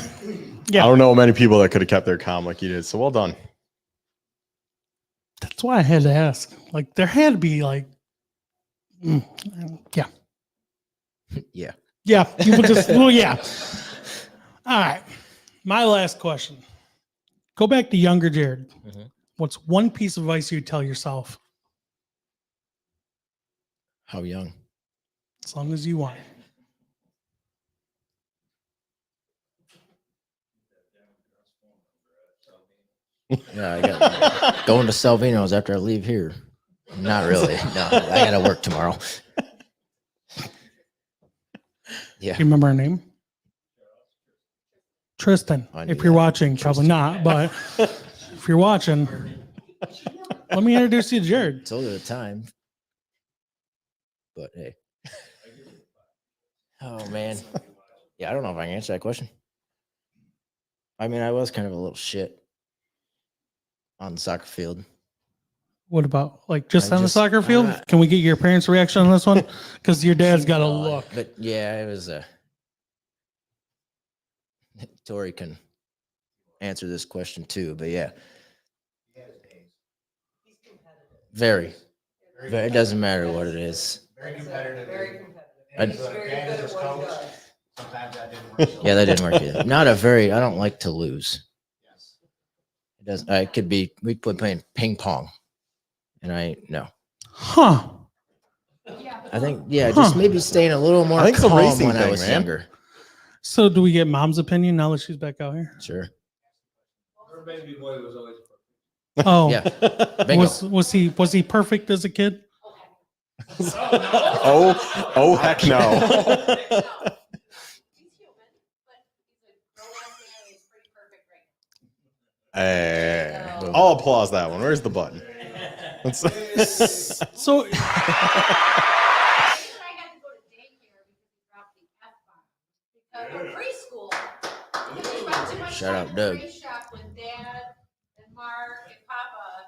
Yeah. don't know many people that could have kept their calm like you did. So well done. That's why I had to ask. Like there had to be like, yeah. Yeah. Yeah. People just, well, yeah. All right. My last question. Go back to younger Jared. Mhm. What's one piece of advice you'd tell yourself? How young? As long as you want. Yeah, I got going to Salvino's after I leave here. Not really. No, I got to work tomorrow. Yeah. Do you remember her name? Tristan. I knew If you're that. watching, probably not, but if you're watching, let me introduce you to Jared. Told you the time. But hey. Oh man. Yeah, I don't know if I can answer that question. I mean, I was kind of a little shit on the soccer field. What about like just I on the just- soccer field? Can we get your parents' reaction on this one? Because your dad's got a look. But yeah, it was Tori can answer this question too, but yeah. Very. It doesn't matter what it is. Very competitive. I- He's very good at what he does. Sometimes that didn't work. Yeah, that didn't work either. Not a very, I don't like to lose. It doesn't, I could be, we could playing ping pong. And no. Huh. I think, yeah, just Huh. maybe staying a little more I think it's a calm racing when I thing, was man. younger. So do we get mom's opinion now that she's back out here? Sure. Her baby boy was always Oh, Yeah. Bingo. was he perfect as a kid? Oh heck no. He's human, but he's a grown ass man and he's pretty perfect right now. I'll applause that one. Where's the button? So I got to go to daycare because he dropped the F-bomb. Because preschool, he spent too much Shout time out in Doug. the race shop with Dad and Mark and Papa.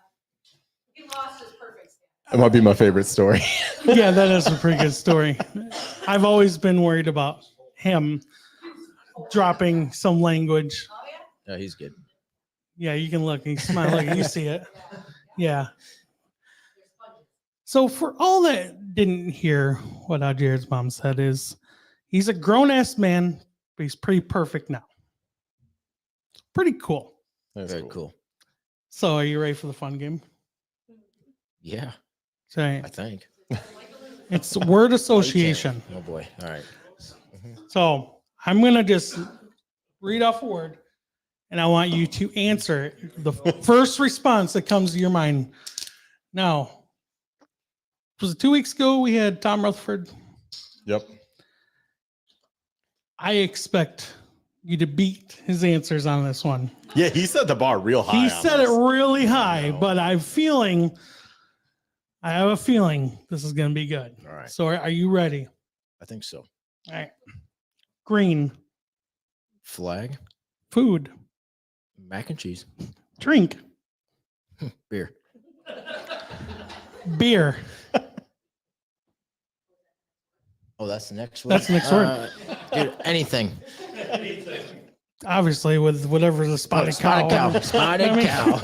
He lost his perfect stance. That might be my favorite story. yeah, that is a pretty good story. I've always been worried about him dropping some language. Oh yeah. No, he's good. Yeah, you can look. He's smiling. You see it. Yeah. So for all that didn't hear what Jared's mom said is he's a grown-ass man, but he's pretty perfect now. It's pretty cool. That's Very cool. So are you ready for the fun game? Yeah, So I think. it's word association. Oh boy. All right. So I'm going to just read off a word, and I want you to answer it. The first response that comes to your mind. Now, was it 2 weeks ago we had Tom Rutherford? Yep. I expect you to beat his answers on this one. Yeah, he set the bar real high. He on set it this. really high, but I have a feeling this is going to be good. All right. So are you ready? I think so. All right. Green, Flag, food, mac and cheese, drink, beer. beer. Oh, that's the next word. That's the next word. Dude, anything. Obviously, with whatever the spotted cow. Spotted I mean- cow.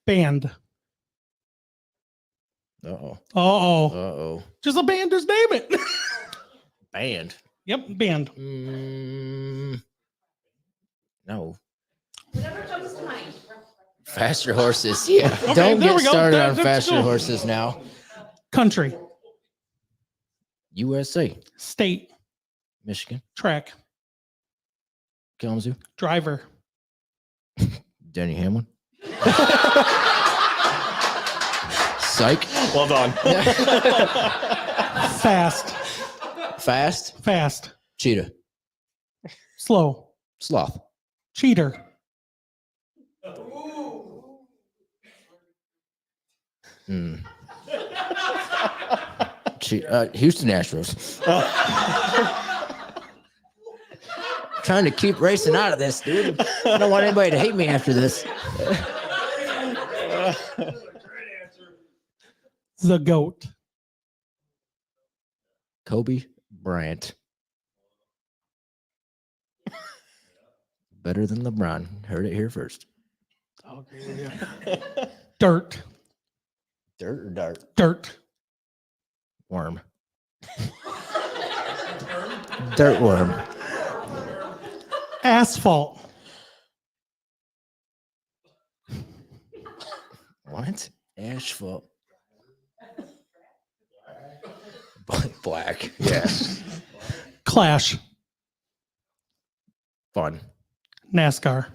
Band. Uh-oh. Uh-oh. Uh-oh. Just a band, just name it. Band. Yep, band. No. Whatever comes to mind. Faster horses. Yeah. Okay, Don't there get we go. started on Let's faster go. horses now. Country, USA. state, Michigan. track, Kalamazoo. driver, Denny Hamlin. Psych. Well done. fast, Fast. fast, Cheetah. slow, Sloth. cheater, Houston Astros. Trying to keep racing out of this, dude. I don't want anybody to hate me after this. the goat, Kobe Bryant. Better than LeBron. Heard it here first. dirt, Dirt or dart? dirt, Worm. Dirt worm. asphalt, What? Asphalt. Black. Yeah. clash, Fun. NASCAR,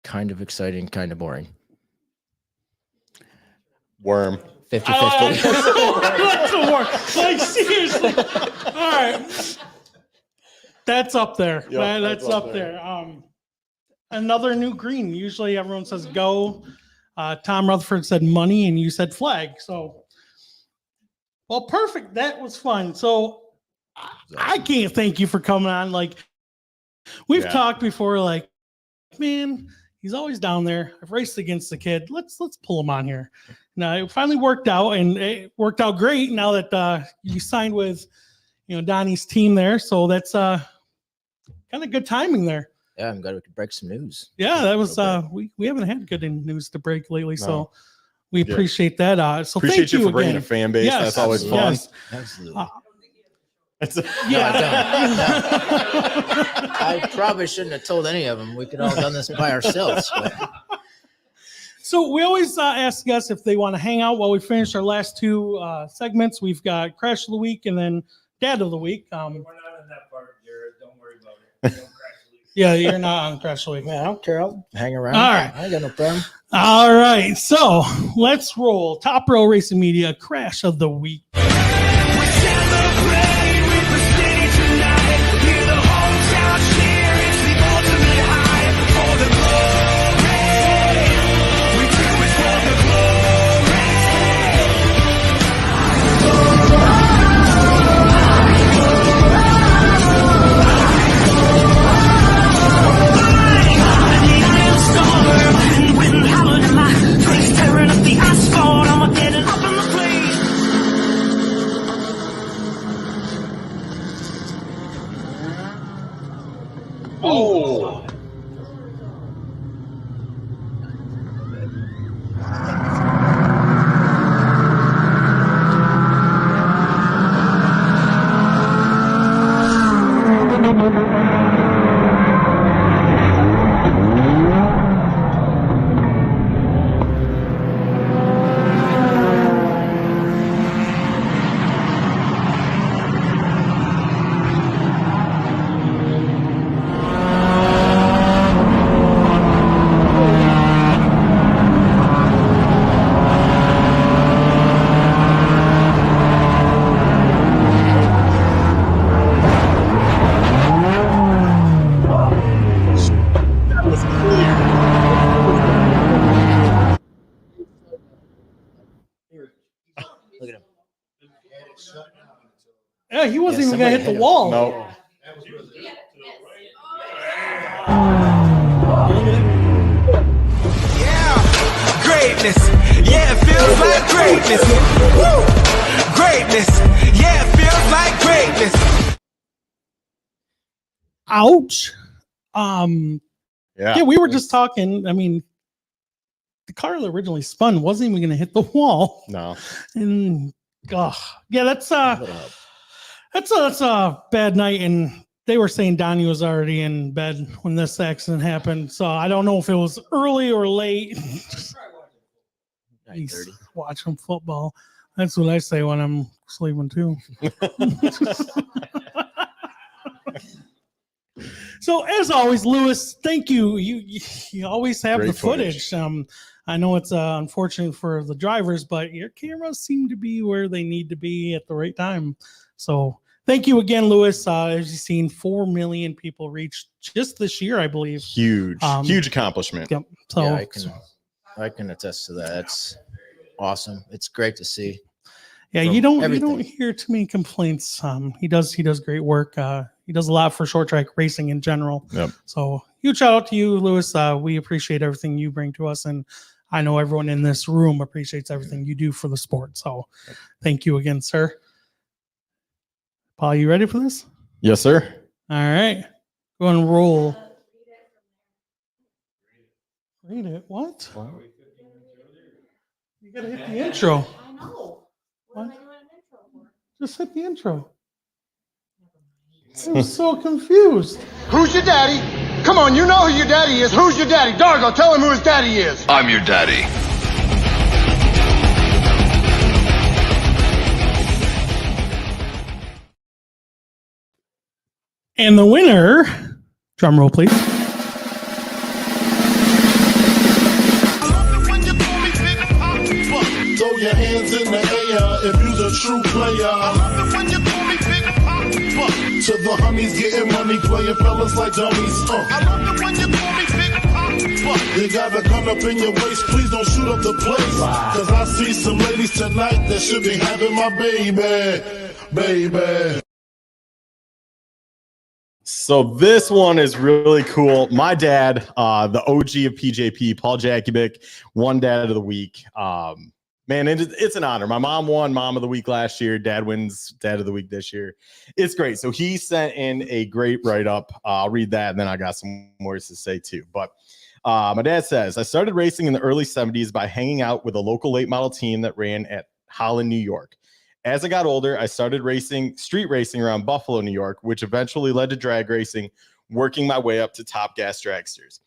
Kind of exciting, kind of boring. Worm. 50-50. That's the word. Like, seriously. All right. That's up there. Yep, That's up there. Another new green. Usually everyone says go. Tom Rutherford said money, and you said flag. So, well, perfect. That was fun. So, I can't thank you for coming on. Like, we've Yeah. talked before. Like, man, he's always down there. I've raced against the kid. Let's pull him on here. Now it finally worked out, and it worked out great. Now that you signed with, Donnie's team there, so that's kind of good timing there. Yeah, I'm glad we could break some news. Yeah, that was Okay. we haven't had good news to break lately, so No. we Yeah. appreciate that. So Appreciate thank you you for bringing again. a fan base. Yes, That's always fun. yes. Absolutely. It's Yeah. I probably shouldn't have told any of them. We could all done this by ourselves. But So we always ask guests if they want to hang out while we finish our last two segments. We've got Crash of the Week and then Dad of the Week. We're not in that part, Jared. Don't worry about it. Don't crash the leak. Yeah, you're not on Crash of the Week. man, I don't care. I'll hang around. All right. I ain't got no problem. All right, so let's roll. Top Row Racing Media Crash of the Week. Yeah, he wasn't Yeah, even gonna hit somebody the hit him. wall. No. Yeah, greatness. Yeah, it feels like greatness. Woo! Greatness. Yeah, it feels like greatness. Ouch. Yeah. Yeah, we were just talking. I mean, the car that originally spun wasn't even gonna hit the wall. No. And yeah, that's Little help. that's a bad night. And they were saying Donnie was already in bed when this accident happened. So I don't know if it was early or late. He's 9:30. watching football. That's what I say when I'm sleeping too. So as always, Lewis, thank you. You always have Great the footage. I know it's unfortunate for the drivers, but your cameras seem to be where they need to be at the right time. So thank you again, Lewis. As you've seen, 4 million people reached just this year, I believe. Huge accomplishment. Yep. So Yeah, I can attest to that. That's awesome. It's great to see. yeah, from you don't everything. hear too many complaints. He does great work. He does a lot for short track racing in general. Yep. So huge shout out to you, Lewis. We appreciate everything you bring to us, and I know everyone in this room appreciates everything you do for the sport. So thank you again, sir. Paul, you ready for this? Yes, sir. All right. Go and roll. Read it. What? You gotta hit the intro. I know. What am I doing an intro for? Just hit the intro. I'm so confused. Who's your daddy? Come on, you know who your daddy is. Who's your daddy? Dargo, tell him who his daddy is. I'm your daddy. And the winner, drum roll, please. Throw your hands in the air if you's a true player. To the homies getting money, playing fellas like dummies. You got a gun up in your waist, please don't shoot up the place. Cause I see some ladies tonight that should be having my baby. So this one is really cool. My dad, the OG of PJP, Paul Jakubic, won Dad of the Week. Man, it's an honor. My mom won Mom of the Week last year. Dad wins Dad of the Week this year. It's great. So he sent in a great write-up. I'll read that, and then I got some words to say too. But my dad says, I started racing in the early 70s by hanging out with a local late model team that ran at Holland, New York. As I got older, I started street racing around Buffalo, New York, which eventually led to drag racing, working my way up to top gas dragsters.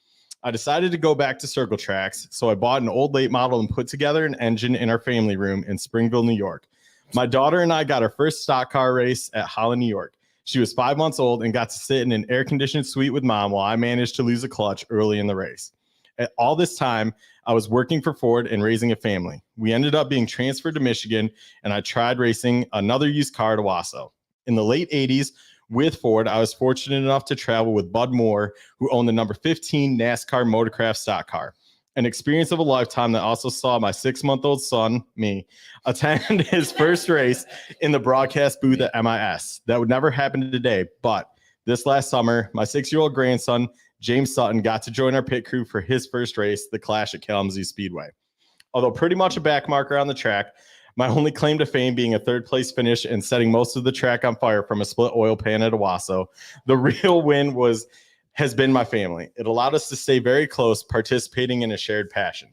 I decided to go back to circle tracks, so I bought an old late model and put together an engine in our family room in Springville, New York. My daughter and I got our first stock car race at Holland, New York. She was 5 months old and got to sit in an air-conditioned suite with Mom while I managed to lose a clutch early in the race. At all this time, I was working for Ford and raising a family. We ended up being transferred to Michigan, and I tried racing another used car at Owasso. In the late 80s, with Ford, I was fortunate enough to travel with Bud Moore, who owned the number 15 NASCAR Motorcraft stock car. An experience of a lifetime that also saw my 6-month-old son, me, attend his first race in the broadcast booth at MIS. That would never happen today, but this last summer, my 6-year-old grandson, James Sutton, got to join our pit crew for his first race, the Clash at Kalamazoo Speedway. Although pretty much a backmarker on the track, my only claim to fame being a third-place finish and setting most of the track on fire from a split oil pan at Owasso, the real win has been my family. It allowed us to stay very close, participating in a shared passion.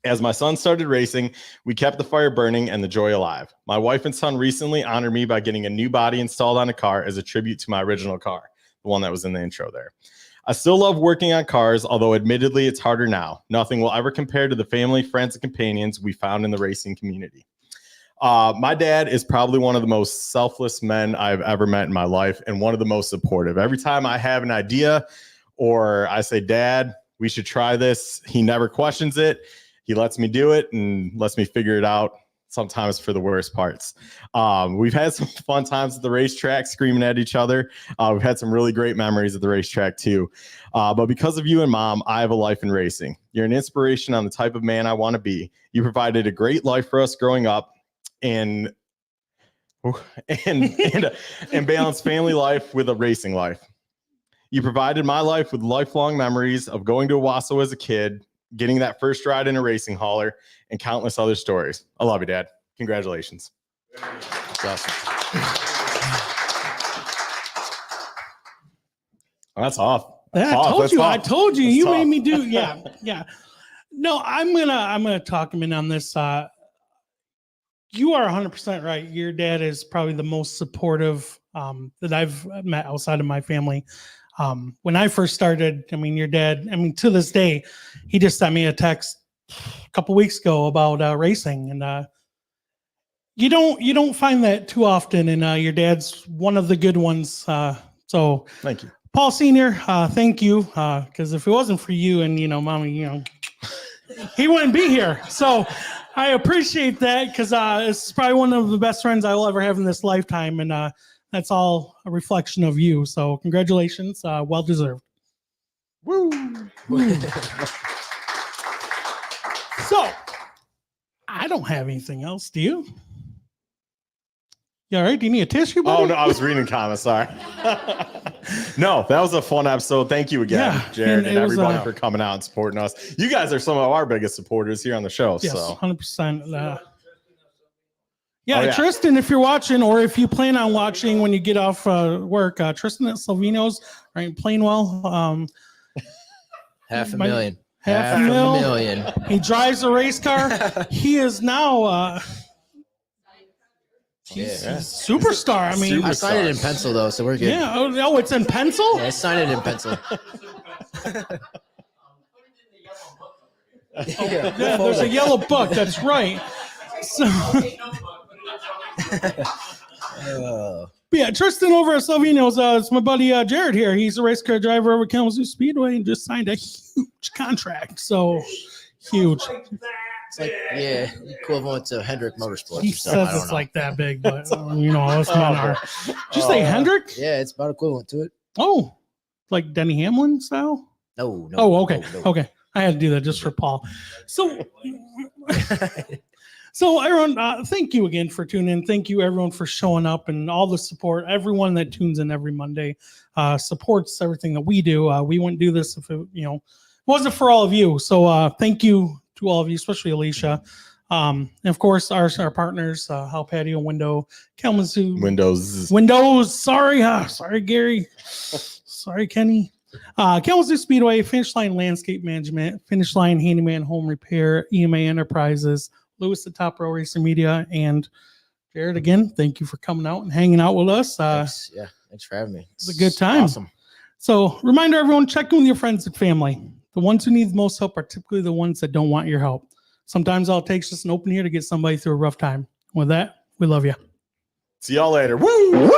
As my son started racing, we kept the fire burning and the joy alive. My wife and son recently honored me by getting a new body installed on a car as a tribute to my original car, the one that was in the intro there. I still love working on cars, although admittedly it's harder now. Nothing will ever compare to the family, friends, and companions we found in the racing community. My dad is probably one of the most selfless men I've ever met in my life and one of the most supportive. Every time I have an idea or I say, Dad, we should try this, he never questions it. He lets me do it and lets me figure it out, sometimes for the worst parts. We've had some fun times at the racetrack screaming at each other. We've had some really great memories at the racetrack too. But because of you and Mom, I have a life in racing. You're an inspiration on the type of man I want to be. You provided a great life for us growing up. And and balance family life with a racing life. You provided my life with lifelong memories of going to Owasso as a kid, getting that first ride in a racing hauler, and countless other stories. I love you, Dad. Congratulations. That's awesome. That's off. I told you. You tough. made me do. Yeah. No, I'm gonna talk him in on this. You are 100% right. Your dad is probably the most supportive that I've met outside of my family. When I first started, I mean, your dad, to this day, he just sent me a text a couple weeks ago about racing, and you don't find that too often, and your dad's one of the good ones. So thank you, Paul Senior. Thank you, because if it wasn't for you and Mommy, he wouldn't be here. So I appreciate that, because it's probably one of the best friends I will ever have in this lifetime, and that's all a reflection of you. So congratulations, well deserved. Woo! So I don't have anything else. Do you? You all right? Do you need a tissue? Buddy? Oh, no, I was reading comments. Sorry. No, that was a fun episode. Thank you again, Jared, and everybody for coming out and supporting us. You guys are some of our biggest supporters here on the show. Yes, so 100%. Tristan, if you're watching, or if you plan on watching when you get off work, Tristan at Salvino's, right? Plainwell. $500,000. Half a million. He drives a race car. He is now he's a superstar. I mean, I signed it in pencil though, so we're good. Yeah. Oh, it's in pencil? Yeah, I signed it in pencil. Yeah, there's a yellow book. That's right. So, yeah, Tristan over at Salvino's. It's my buddy Jared here. He's a race car driver over at Kalamazoo Speedway and just signed a huge contract. So huge. It's like, equivalent to Hendrick Motorsports. He says it's like that big, but us men are. Did you say Hendrick? Yeah, it's about equivalent to it. Oh, like Denny Hamlin style? No. Oh, okay. No. Okay. I had to do that just for Paul. So everyone, thank you again for tuning in. Thank you everyone for showing up and all the support. Everyone that tunes in every Monday supports everything that we do. We wouldn't do this if it, wasn't for all of you. So thank you to all of you, especially Alicia. And of course, our partners, Howe Patio Window, Kalamazoo Windows. Sorry, Gary. Sorry, Kenny. Kalamazoo Speedway, Finish Line Landscape Management, Finish Line Handyman Home Repair, EMA Enterprises, Lewis the Top Row Racing Media, and Jared again. Thank you for coming out and hanging out with us. Thanks for having me. It's a good time. Awesome. So, reminder everyone, check in with your friends and family. The ones who need the most help are typically the ones that don't want your help. Sometimes all it takes is just an open ear to get somebody through a rough time. With that, we love you. See y'all later. Woo! Woo!